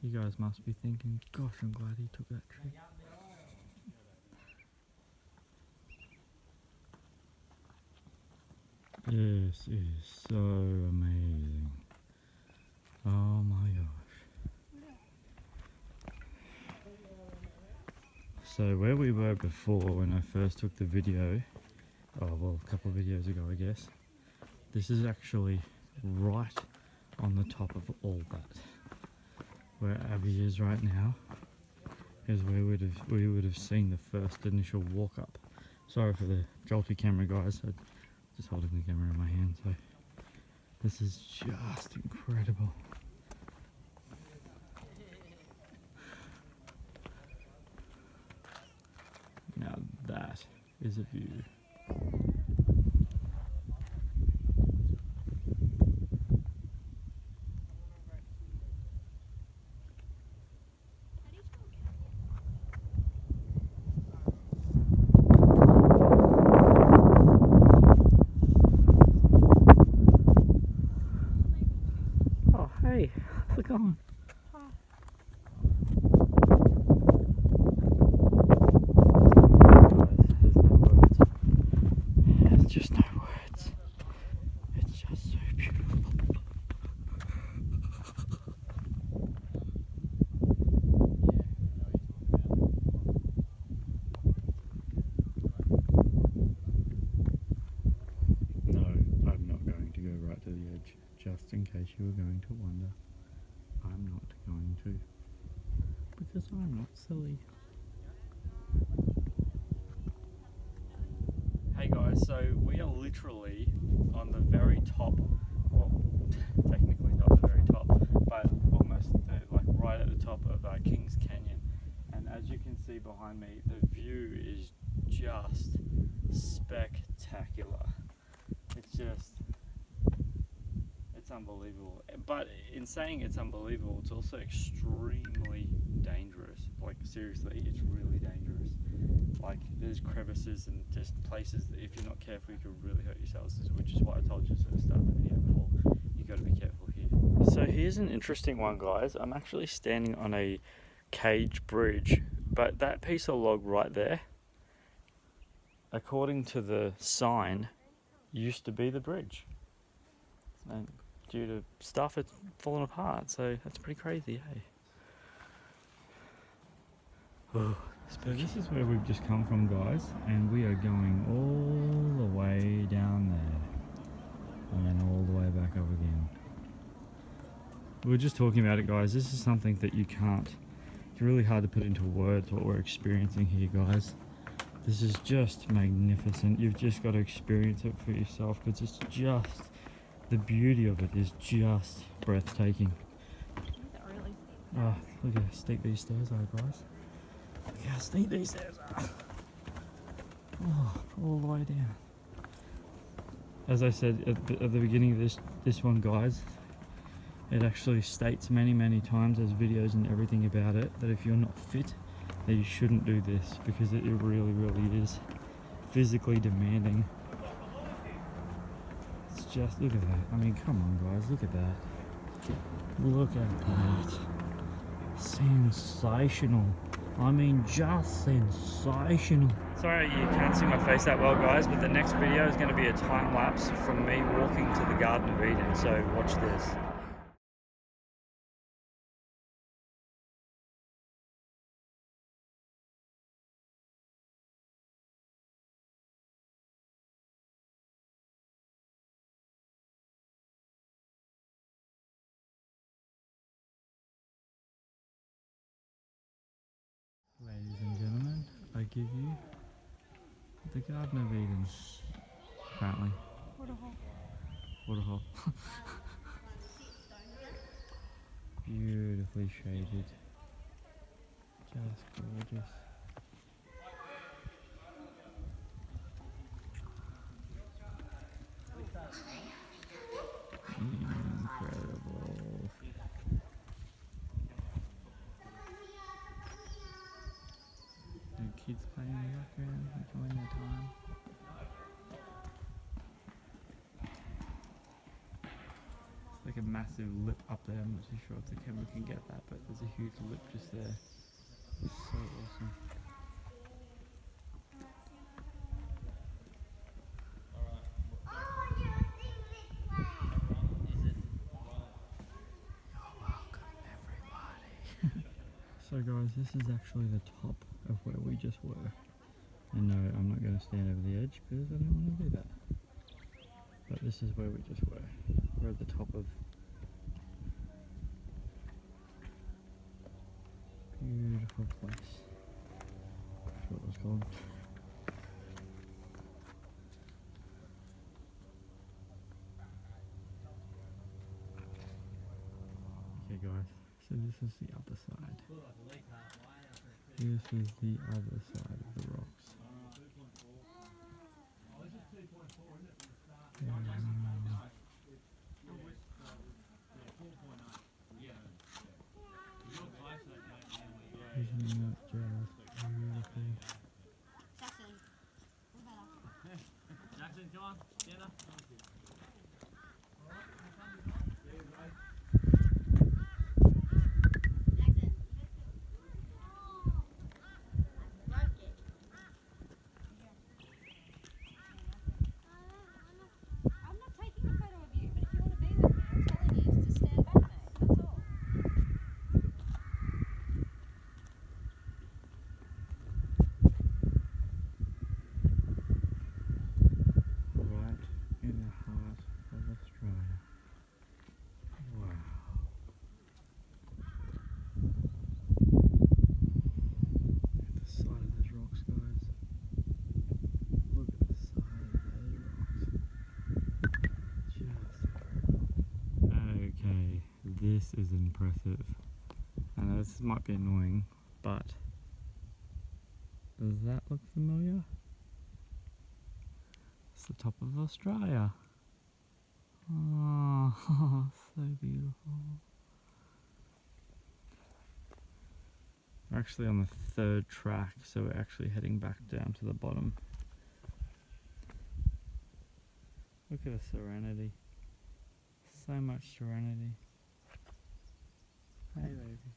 You guys must be thinking, gosh, I'm glad he took that trip. This is so amazing. Oh my gosh. So where we were before when I first took the video, oh well, a couple of videos ago I guess, this is actually right on the top of all that. Where Abby is right now is where we would have seen the first initial walk up. Sorry for the jolty camera guys, I'm just holding the camera in my hand, so this is just incredible. Now that is a view. Oh hey, how's it going? Just no words. It's just so beautiful. No, I'm not going to go right to the edge. Just in case you were going to wonder, I'm not going to. Because I'm not silly. Hey guys, so we are literally on the very top, well, technically not the very top, but almost like right at the top of Kings Canyon. And as you can see behind me, the view is just spectacular. It's unbelievable. But in saying it's unbelievable, it's also extremely dangerous. Like seriously, it's really dangerous. Like there's crevices and just places that if you're not careful you could really hurt yourselves, which is why I told you at the start of the video before, you got to be careful here. So here's an interesting one guys. I'm actually standing on a cage bridge, but that piece of log right there, according to the sign, used to be the bridge. And due to stuff it's fallen apart, so that's pretty crazy, hey? Oh. So this is where we've just come from guys, and we are going all the way down there and then all the way back up again. We were just talking about it guys, this is something that you can't, it's really hard to put into words what we're experiencing here guys. This is just magnificent, you've just got to experience it for yourself because it's just, the beauty of it is just breathtaking. Oh, look at how steep these stairs are guys. Look how steep these stairs are. Oh, all the way down. As I said at the beginning of this one guys, it actually states many times, there's videos and everything about it, that if you're not fit, that you shouldn't do this because it really is physically demanding. It's just, look at that. I mean, come on guys, look at that. Look at that. Sensational. I mean, just sensational. Sorry you can't see my face that well, guys, but the next video is going to be a time lapse from me walking to the Garden of Eden, so watch this. Ladies and gentlemen, I give you the Garden of Eden, apparently. Waterhole. Beautifully shaded. Just gorgeous. Incredible. And kids playing in the background, enjoying their time. It's like a massive lip up there. I'm not too sure if the camera can get that, but there's a huge lip just there. It's so awesome. So guys, this is actually the top of where we just were. And no, I'm not going to stand over the edge because I don't want to do that. But this is where we just were. We're at the top of beautiful place. That's what it was called. Okay guys, so this is the other side. This is the other side of the rocks. Isn't that just beautiful? Jackson, come on, stand up. This is impressive. I know this might be annoying, but does that look familiar? It's the top of Australia. Oh, so beautiful. We're actually on the third track, so we're actually heading back down to the bottom. Look at the serenity. So much serenity. Hey baby.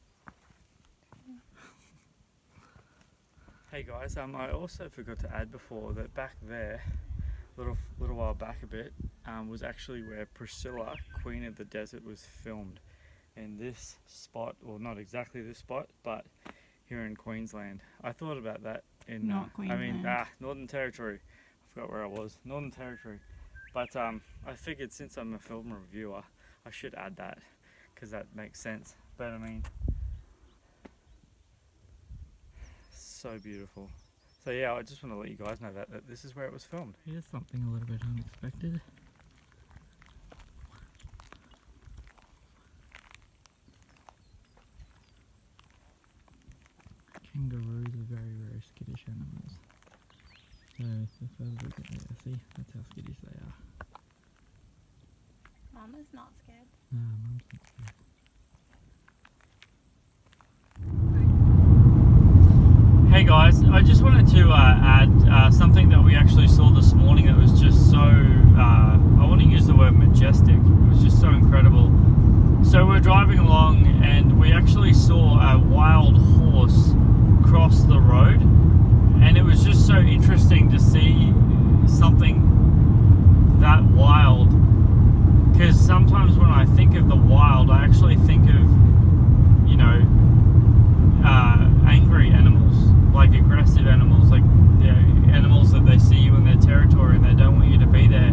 Hey guys, I also forgot to add before that back there, little while back a bit, was actually where Priscilla, Queen of the Desert, was filmed. In this spot, well not exactly this spot, but here in Queensland. I thought about that in Not Queensland. Northern Territory. I forgot where I was. Northern Territory. But I figured since I'm a film reviewer, I should add that because that makes sense. But I mean, so beautiful. So yeah, I just want to let you guys know that this is where it was filmed. Here's something a little bit unexpected. Kangaroos are very, very skittish animals. So the further we get there, see, that's how skittish they are. Mama's not scared. No, Mum's not scared. Hey guys, I just wanted to add something that we actually saw this morning that was just so, I want to use the word majestic. It was just so incredible. So we're driving along and we actually saw a wild horse cross the road, and it was just so interesting to see something that wild, because sometimes when I think of the wild, I actually think of, you know, angry animals, like aggressive animals, like, you know, animals that they see you in their territory and they don't want you to be there.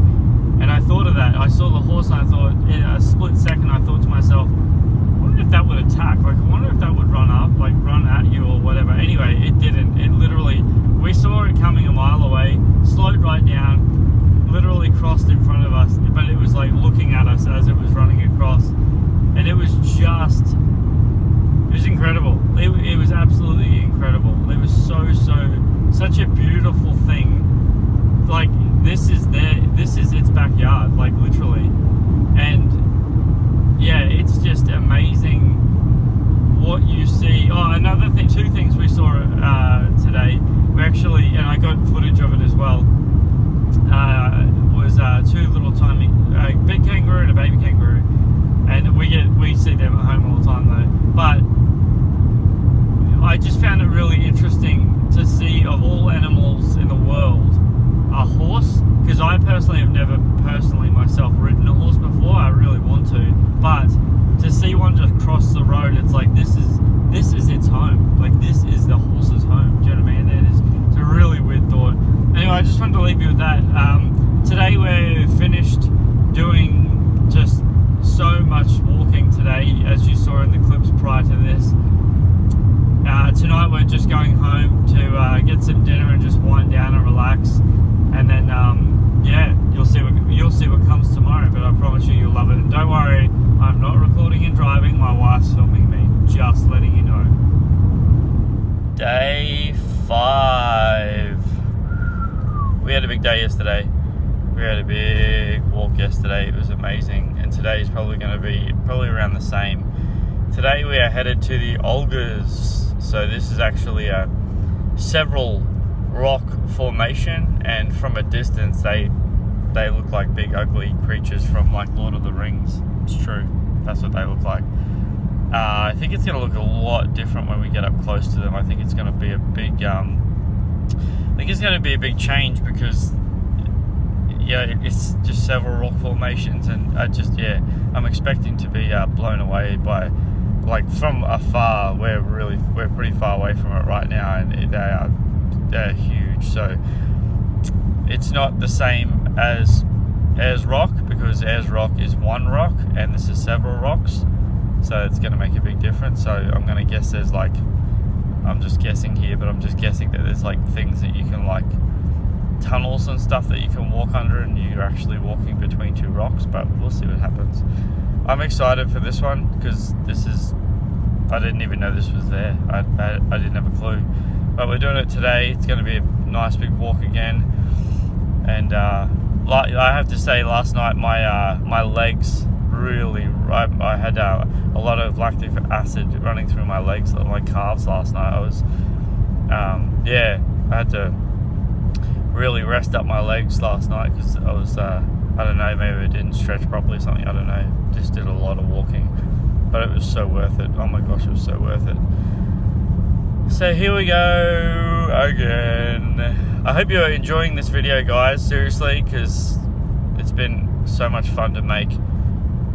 And I thought of that. I saw the horse and I thought, in a split second, I thought to myself, I wonder if that would attack. Like, I wonder if that would run up, like run at you or whatever. Anyway, it didn't. It literally, we saw it coming a mile away, slowed right down, literally crossed in front of us, but it was like looking at us as it was running across. And it was just, it was incredible. It was absolutely incredible. It was such a beautiful thing. Like, this is its backyard, like literally. And yeah, it's just amazing what you see. Oh, another thing, two things we saw today. We actually, and I got footage of it as well, was two little tiny, big kangaroo and a baby kangaroo. And we see them at home all the time though. But I just found it really interesting to see, of all animals in the world, a horse, because I personally have never myself ridden a horse before. I really want to, but to see one just cross the road, it's like this is its home. Like, this is the horse's home. Do you know what I mean? It's a really weird thought. Anyway, I just wanted to leave you with that. Today we're finished doing just so much walking today, as you saw in the clips prior to this. Tonight we're just going home to get some dinner and just wind down and relax, and then yeah, you'll see what comes tomorrow. But I promise you'll love it. And don't worry, I'm not recording and driving. My wife's filming me. Just letting you know. Day 5. We had a big day yesterday. We had a big walk yesterday. It was amazing, and today is probably going to be around the same. Today we are headed to the Ayers. So this is actually a several rock formation, and from a distance they look like big ugly creatures from like Lord of the Rings. It's true, that's what they look like. I think it's going to look a lot different when we get up close to them. I think it's going to be a big big change, because yeah, it's just several rock formations, and I'm expecting to be blown away by, like, from afar. We're pretty far away from it right now, and they're huge. So it's not the same as Ayers Rock, because Ayers Rock is one rock and this is several rocks, so it's going to make a big difference. So I'm going to guess there's like, I'm just guessing here, but I'm just guessing that there's like things that you can, like tunnels and stuff that you can walk under, and you're actually walking between two rocks. But we'll see what happens. I'm excited for this one, because I didn't even know this was there. I didn't have a clue. But we're doing it today. It's going to be a nice big walk again. And I have to say, last night my legs really, I had a lot of lactic acid running through my legs, my calves last night. I was, I had to really rest up my legs last night, because I was, I don't know, maybe I didn't stretch properly or something, I don't know. Just did a lot of walking, but it was so worth it. Oh my gosh, it was so worth it. So here we go again. I hope you're enjoying this video, guys, seriously, because it's been so much fun to make.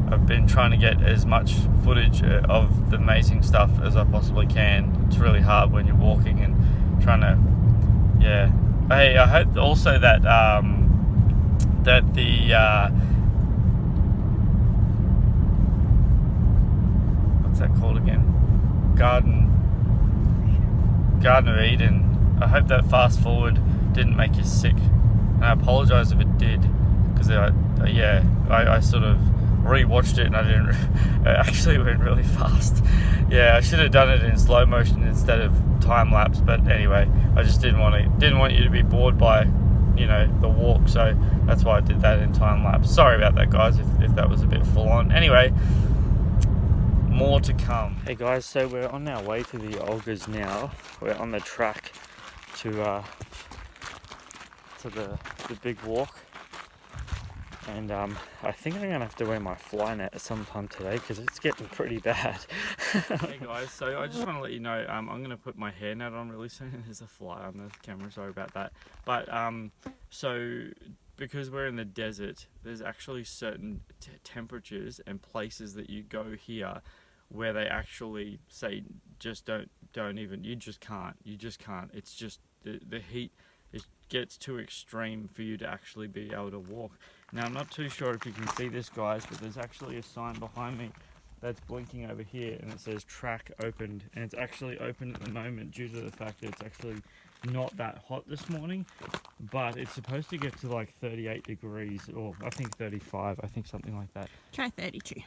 I've been trying to get as much footage of the amazing stuff as I possibly can. It's really hard when you're walking and trying to, yeah. Hey, I hope also that that the what's that called again? Garden of Eden. I hope that fast forward didn't make you sick, and I apologize if it did, because I sort of rewatched it and I didn't. It actually went really fast. Yeah, I should have done it in slow motion instead of time lapse. But anyway, I just didn't want you to be bored by, the walk. So that's why I did that in time lapse. Sorry about that, guys, if that was a bit full on. Anyway, more to come. Hey guys, so we're on our way to the Ayers now. We're on the track to the big walk. And I think I'm gonna have to wear my fly net sometime today because it's getting pretty bad. Hey guys, so I just want to let you know I'm gonna put my hairnet on really soon. There's a fly on the camera, sorry about that. But so because we're in the desert, there's actually certain temperatures and places that you go here where they actually say just don't even, you just can't. It's just the heat gets too extreme for you to actually be able to walk. Now I'm not too sure if you can see this, guys, but there's actually a sign behind me that's blinking over here and it says track opened, and it's actually open at the moment due to the fact that it's actually not that hot this morning, but it's supposed to get to like 38 degrees, or I think 35, I think something like that. Try 32.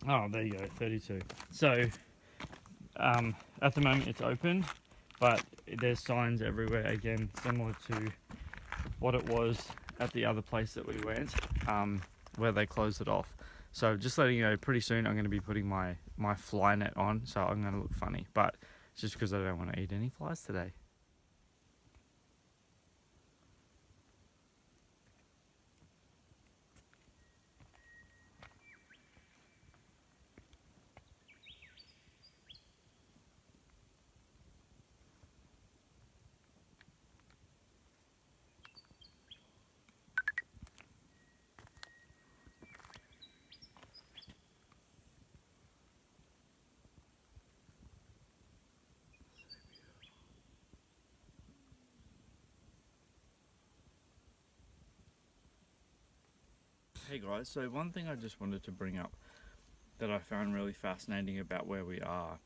Oh, there you go, 32. So at the moment it's open, but there's signs everywhere, again, similar to what it was at the other place that we went, where they closed it off. So just letting you know, pretty soon I'm going to be putting my fly net on, so I'm going to look funny, but it's just because I don't want to eat any flies today. Hey guys, so one thing I just wanted to bring up that I found really fascinating about where we are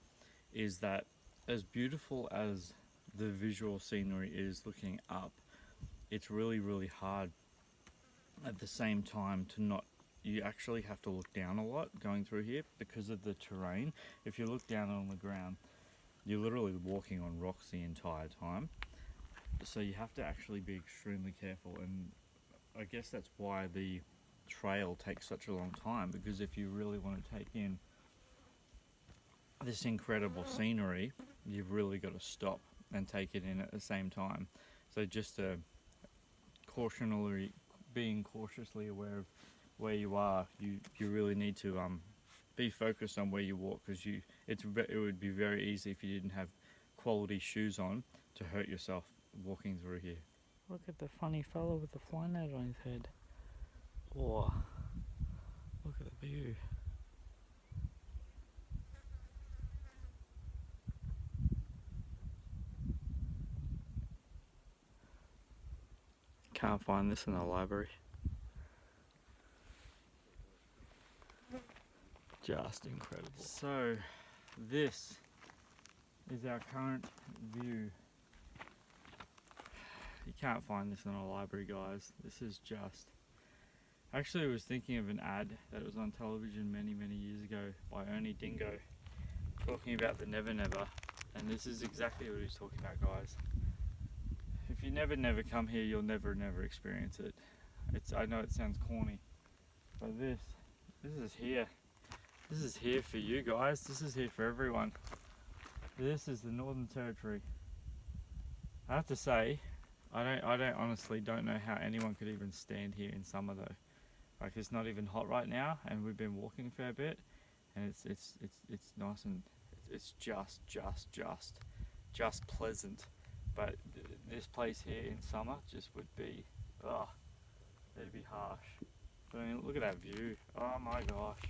is that as beautiful as the visual scenery is looking up, it's really, really hard at the same time to not, you actually have to look down a lot going through here because of the terrain. If you look down on the ground, you're literally walking on rocks the entire time. So you have to actually be extremely careful, and I guess that's why the trail takes such a long time, because if you really want to take in this incredible scenery, you've really got to stop and take it in at the same time. So just being cautiously aware of where you are, you really need to be focused on where you walk, because it would be very easy if you didn't have quality shoes on to hurt yourself walking through here. Look at the funny fellow with the fly net on his head. Oh, look at the view. Can't find this in the library. Just incredible. So, this is our current view. You can't find this in a library, guys. This is just... Actually, I was thinking of an ad that was on television many, many years ago by Ernie Dingo, talking about the Never Never, and this is exactly what he's talking about, guys. If you never come here, you'll never experience it. I know it sounds corny, but this is here. This is here for you guys. This is here for everyone. This is the Northern Territory. I have to say, I honestly don't know how anyone could even stand here in summer though. Like, it's not even hot right now, and we've been walking a fair bit, and it's nice, and it's just pleasant. But this place here in summer just would be, it'd be harsh. But I mean, look at that view. Oh my gosh.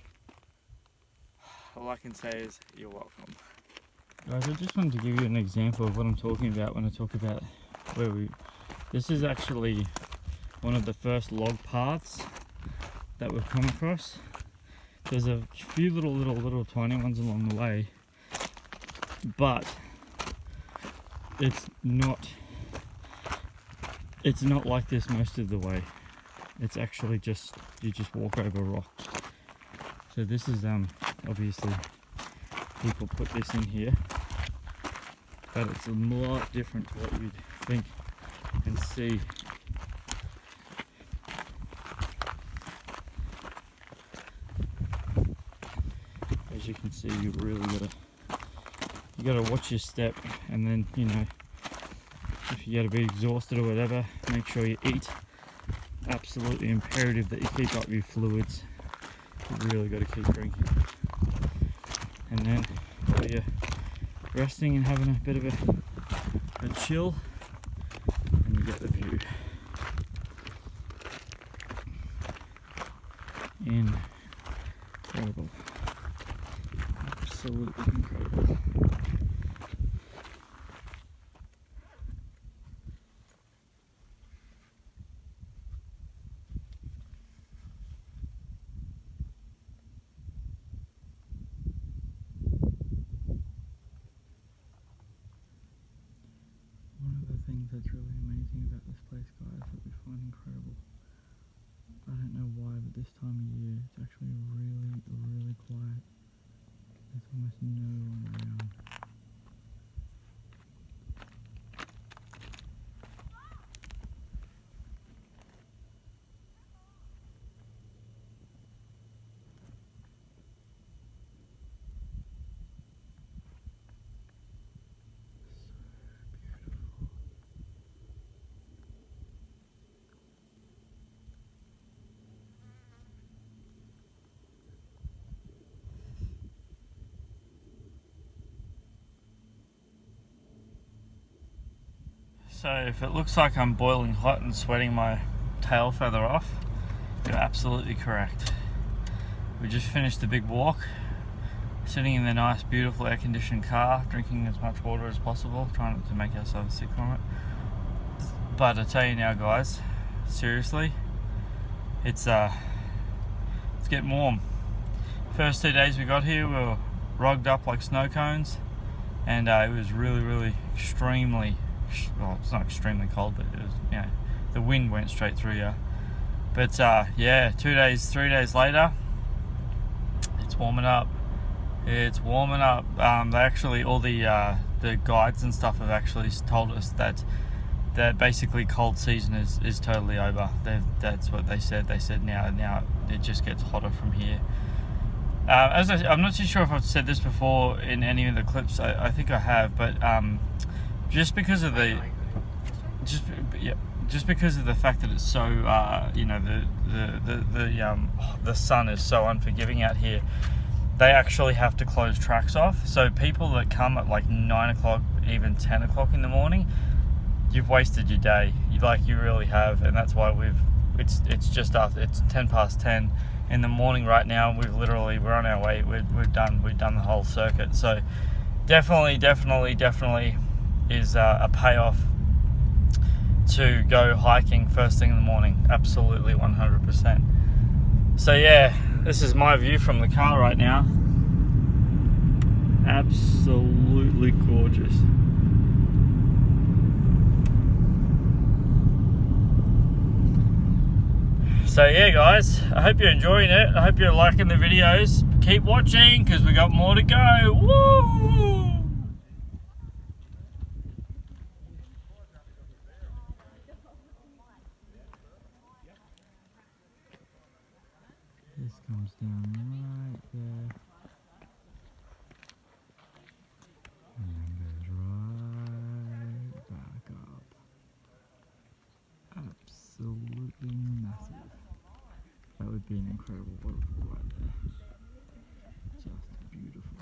All I can say is, you're welcome. Guys, I just wanted to give you an example of what I'm talking about when I talk about this is actually one of the first log paths that we've come across. There's a few little tiny ones along the way, but it's not like this most of the way. It's actually just, you just walk over rocks. So this is obviously people put this in here, but it's a lot different to what you'd think and see. As you can see, you really gotta watch your step, and then, you know, if you gotta be exhausted or whatever, make sure you eat absolutely imperative that you keep up your fluids. You really got to keep drinking. And then while you're resting and having a bit of a chill, and you get the view. Incredible. Absolutely incredible. One of the things that's really amazing about this place, guys, that we find incredible, I don't know why, but this time of year it's actually really, really quiet. There's almost no one around. So if it looks like I'm boiling hot and sweating my tail feather off, you're absolutely correct. We just finished the big walk, sitting in the nice, beautiful, air-conditioned car, drinking as much water as possible, trying not to make ourselves sick from it. But I tell you now, guys, seriously, it's getting warm. First 2 days we got here, we were rugged up like snow cones, and it was really, really extremely, well, it's not extremely cold, but it was, you know, the wind went straight through you. But yeah, 3 days later, it's warming up. It's warming up. They actually, all the guides and stuff have actually told us that basically cold season is totally over. That's what they said. They said now it just gets hotter from here. I'm not too sure if I've said this before in any of the clips. I think I have, but just because of the fact that it's so the sun is so unforgiving out here, they actually have to close tracks off. So people that come at like 9 o'clock, even 10 o'clock in the morning, you've wasted your day. You really have, and that's why it's just after, it's 10 past 10 in the morning right now. We're on our way. We've done the whole circuit. So definitely is a payoff to go hiking first thing in the morning. Absolutely 100%. So yeah, this is my view from the car right now. Absolutely gorgeous. So yeah, guys, I hope you're enjoying it. I hope you're liking the videos. Keep watching, because we got more to go. Woo! This comes down right there. And then goes right back up. Absolutely massive. That would be an incredible waterfall right there. Just beautiful.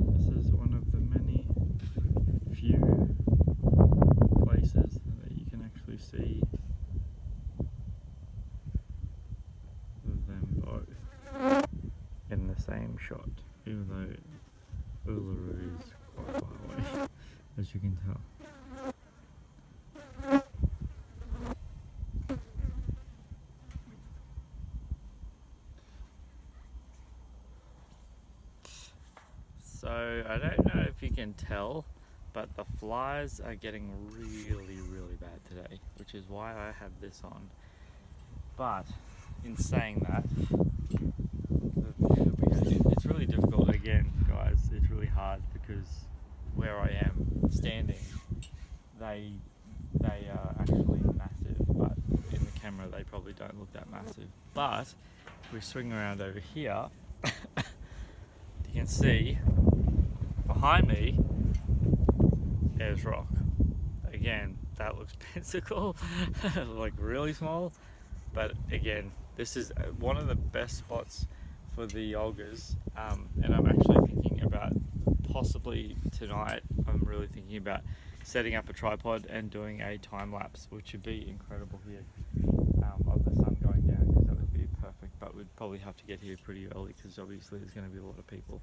This is one of the many few places that you can actually see them both in the same shot, even though Uluru is quite far away, as you can tell. So I don't know if you can tell, but the flies are getting really bad today, which is why I have this on. But in saying that, it's really difficult again, guys. It's really hard because where I am standing, they are actually massive, but in the camera they probably don't look that massive. But if we swing around over here, you can see behind me there's rock. Again, that looks pencil, like really small. But again, this is one of the best spots for the Olgas, and I'm actually thinking about possibly tonight, I'm really thinking about setting up a tripod and doing a time lapse, which would be incredible here, of the sun going down, because that would be perfect. But we'd probably have to get here pretty early because obviously there's going to be a lot of people.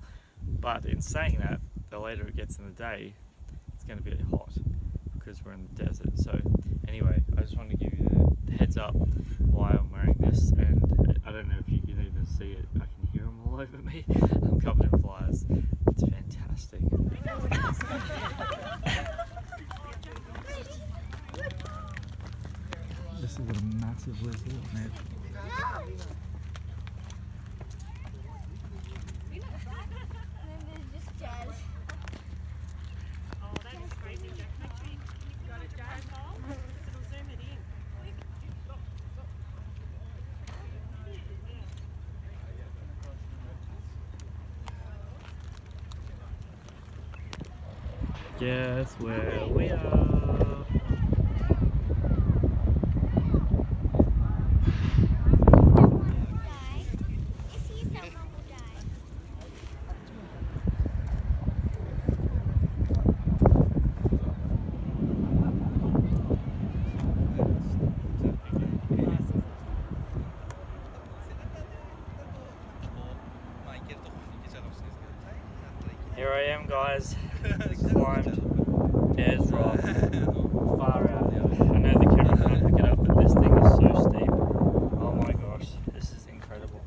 But in saying that, the later it gets in the day, it's going to be hot because we're in the desert. So anyway, I just wanted to give you the heads up why I'm wearing this, and I don't know if you can even see it. I can hear them all over me. I'm covered in flies. It's fantastic. This is a massive lizard on it. Guess where we are. Here I am, guys. Climbed Ayers Rock, far out. I know the camera can't pick it up, but this thing is so steep. Oh my gosh, this is incredible.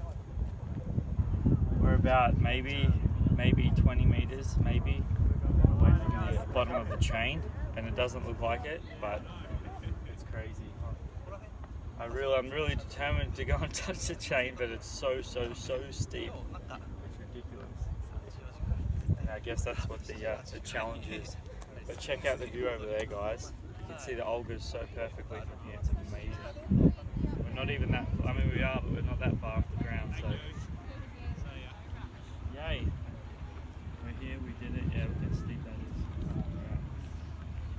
We're about maybe 20 meters, maybe, away from the bottom of the chain, and it doesn't look like it, but it's crazy. I'm really determined to go and touch the chain, but it's so steep. It's ridiculous. And I guess that's what the challenge is. But check out the view over there, guys. You can see the Olgas so perfectly from here. It's amazing. We're not even that, I mean we are, but we're not that far off the ground, so. Yay. We're here, we did it. Yeah, look how steep that is.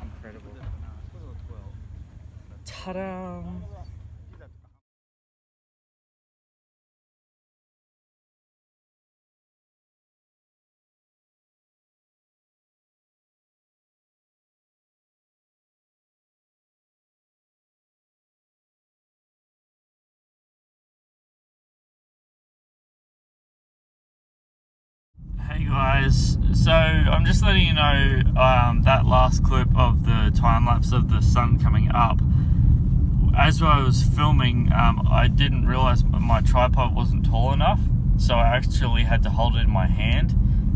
Incredible. Ta-da! Hey guys, so I'm just letting you know that last clip of the time lapse of the sun coming up. As I was filming, I didn't realize my tripod wasn't tall enough, so I actually had to hold it in my hand.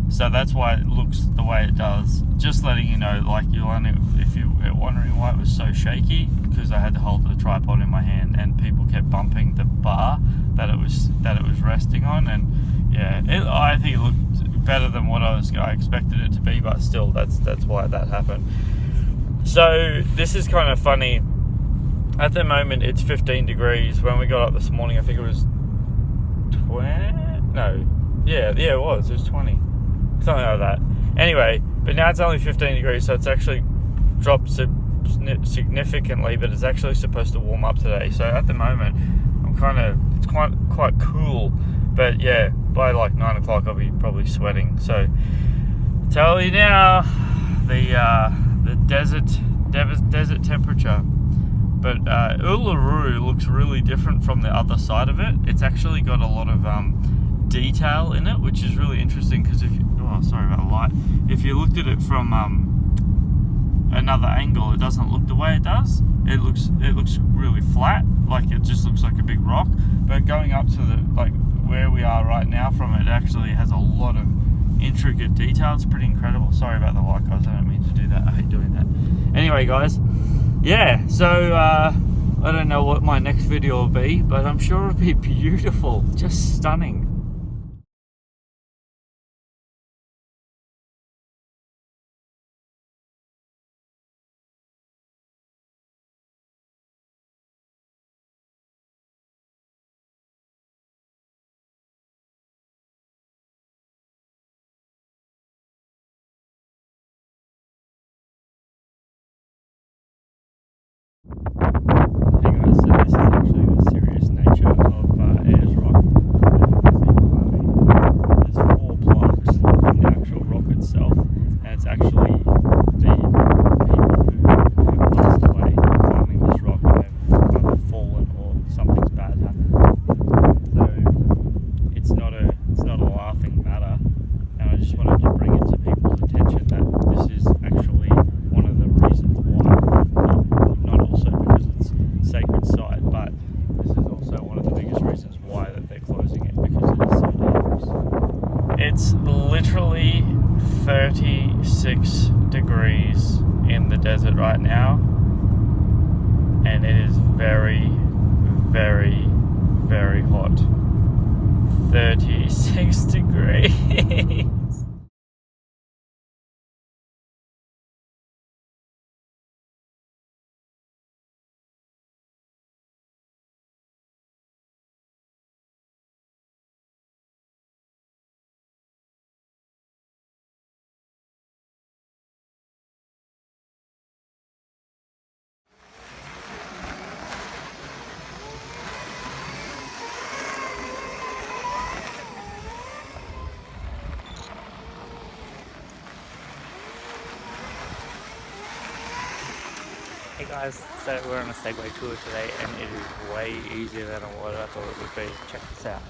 So that's why it looks the way it does. Just letting you know, like if you were wondering why it was so shaky, because I had to hold the tripod in my hand, and people kept bumping the bar that it was resting on, and yeah, I think it looked better than what I expected it to be, but still, that's why that happened. So this is kind of funny. At the moment, it's 15 degrees. When we got up this morning, I think it was 20. No, yeah, it was 20. Something like that. Anyway, but now it's only 15 degrees, so it's actually dropped significantly, but it's actually supposed to warm up today. So at the moment, it's quite cool, but yeah, by like 9 o'clock I'll be probably sweating. So tell you now, the desert temperature. But Uluru looks really different from the other side of it. It's actually got a lot of detail in it, which is really interesting because if you, oh, sorry about the light. If you looked at it from another angle, it doesn't look the way it does. It looks really flat, like it just looks like a big rock. But going up to the where we are right now from it actually has a lot of intricate detail. It's pretty incredible. Sorry about the light, guys. I don't mean to do that. I hate doing that. Anyway, guys, yeah. So I don't know what my next video will be, but I'm sure it'll be beautiful, just stunning. Hey guys, so this is actually the serious nature of Ayers rock. There's 4 blocks in the actual rock itself, and it's actually the people who have passed away climbing this rock and have either fallen or something's bad happened. So it's not a laughing matter, and I just wanted to bring it to people's attention that this is actually one of the reasons why. Not also because it's sacred site, but this is also one of the biggest reasons why that they're closing it, because it is so dangerous. It's literally 36 degrees in the desert right now, and it is very, very, very hot. 36 degrees. Hey guys, so we're on a Segway tour today and it is way easier than what I thought it would be. Check this out.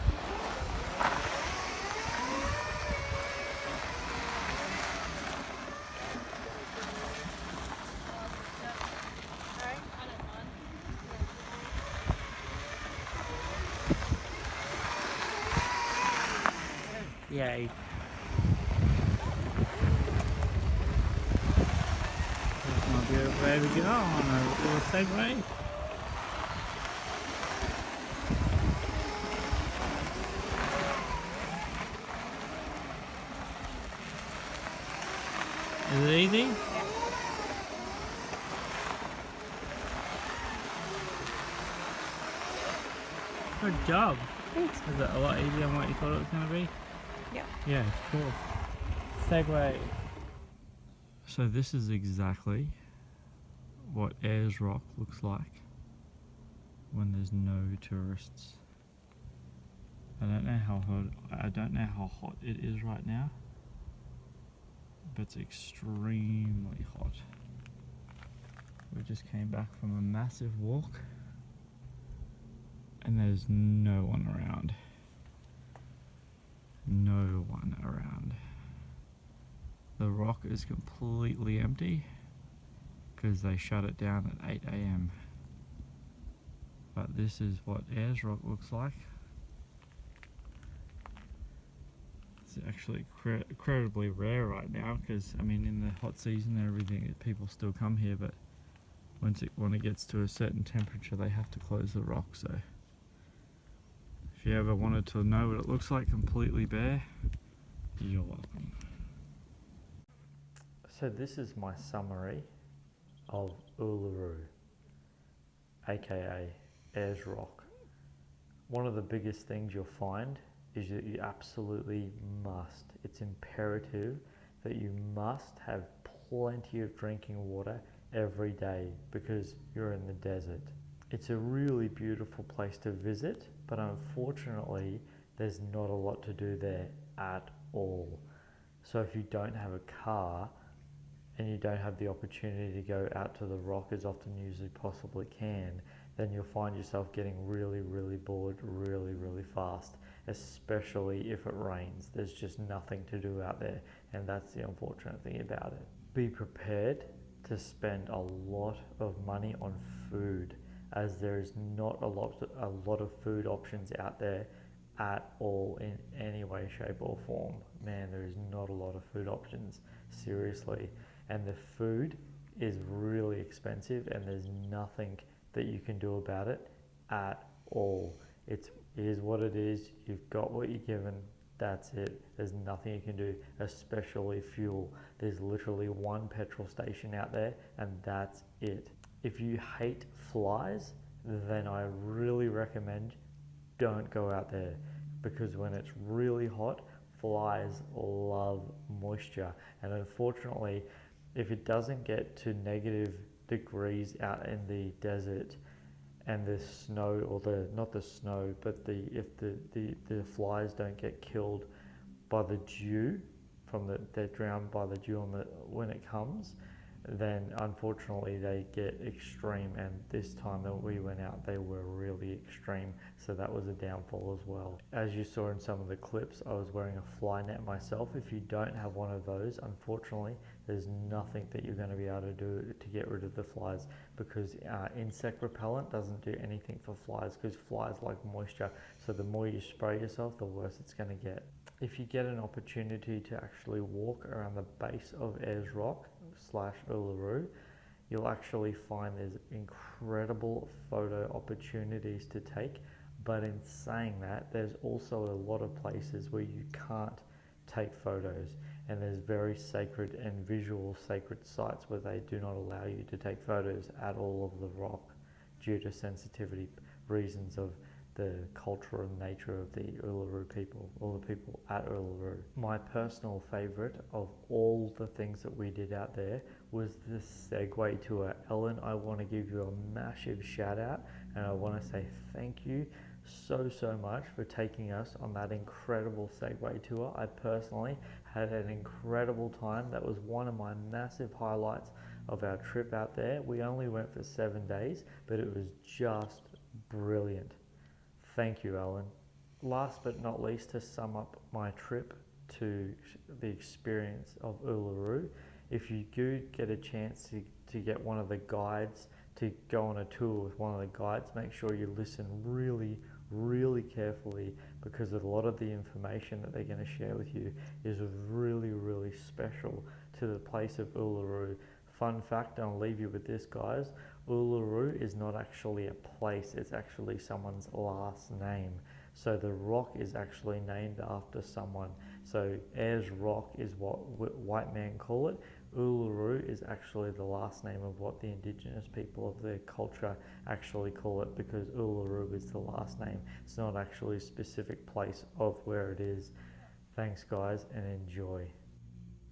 Yay. Might be a way to go on a little Segway. Is it easy? Good job. Thanks. Is it a lot easier than what you thought it was going to be? Yeah. Yeah, cool. Segway. So this is exactly what Ayers Rock looks like when there's no tourists. I don't know how hot it is right now, but it's extremely hot. We just came back from a massive walk and there's no one around. No one around. The rock is completely empty because they shut it down at 8 AM. But this is what Ayers Rock looks like. It's actually incredibly rare right now because, I mean, in the hot season and everything, people still come here, but when it gets to a certain temperature, they have to close the rock. So if you ever wanted to know what it looks like completely bare, you're welcome. So this is my summary of Uluru, aka Ayers Rock. One of the biggest things you'll find is that you absolutely must, it's imperative that you must have plenty of drinking water every day because you're in the desert. It's a really beautiful place to visit, but unfortunately there's not a lot to do there at all. So if you don't have a car and you don't have the opportunity to go out to the rock as often as you possibly can, then you'll find yourself getting really, really bored really, really fast, especially if it rains. There's just nothing to do out there, and that's the unfortunate thing about it. Be prepared to spend a lot of money on food, as there is not a lot of food options out there at all in any way, shape, or form. Man, there is not a lot of food options, seriously. And the food is really expensive, and there's nothing that you can do about it at all. It is what it is. You've got what you're given. That's it. There's nothing you can do, especially fuel. There's literally one petrol station out there, and that's it. If you hate flies, then I really recommend don't go out there, because when it's really hot, flies love moisture, and unfortunately, if it doesn't get to negative degrees out in the desert, and the snow, or the not the snow, but if the flies don't get killed by the dew they're drowned by the dew when it comes, then unfortunately they get extreme, and this time that we went out they were really extreme, so that was a downfall as well. As you saw in some of the clips, I was wearing a fly net myself. If you don't have one of those, unfortunately there's nothing that you're going to be able to do to get rid of the flies, because insect repellent doesn't do anything for flies, because flies like moisture, so the more you spray yourself, the worse it's going to get. If you get an opportunity to actually walk around the base of Ayers Rock / Uluru, you'll actually find there's incredible photo opportunities to take. But in saying that, there's also a lot of places where you can't take photos, and there's very sacred and visual sacred sites where they do not allow you to take photos at all of the rock, due to sensitivity reasons of the culture and nature of the Uluru people, or the people at Uluru. My personal favourite of all the things that we did out there was the Segway tour. Ellen, I want to give you a massive shout out, and I want to say thank you so much for taking us on that incredible Segway tour. I personally had an incredible time. That was one of my massive highlights of our trip out there. We only went for 7 days, but it was just brilliant. Thank you, Alan. Last but not least, to sum up my trip to the experience of Uluru, if you do get a chance to get one of the guides, to go on a tour with one of the guides, make sure you listen really carefully, because a lot of the information that they're going to share with you is really special to the place of Uluru. Fun fact, I'll leave you with this, guys. Uluru is not actually a place, it's actually someone's last name. So the rock is actually named after someone. So Ayers Rock is what white men call it. Uluru is actually the last name of what the indigenous people of their culture actually call it, because Uluru is the last name. It's not actually a specific place of where it is. Thanks guys, and enjoy.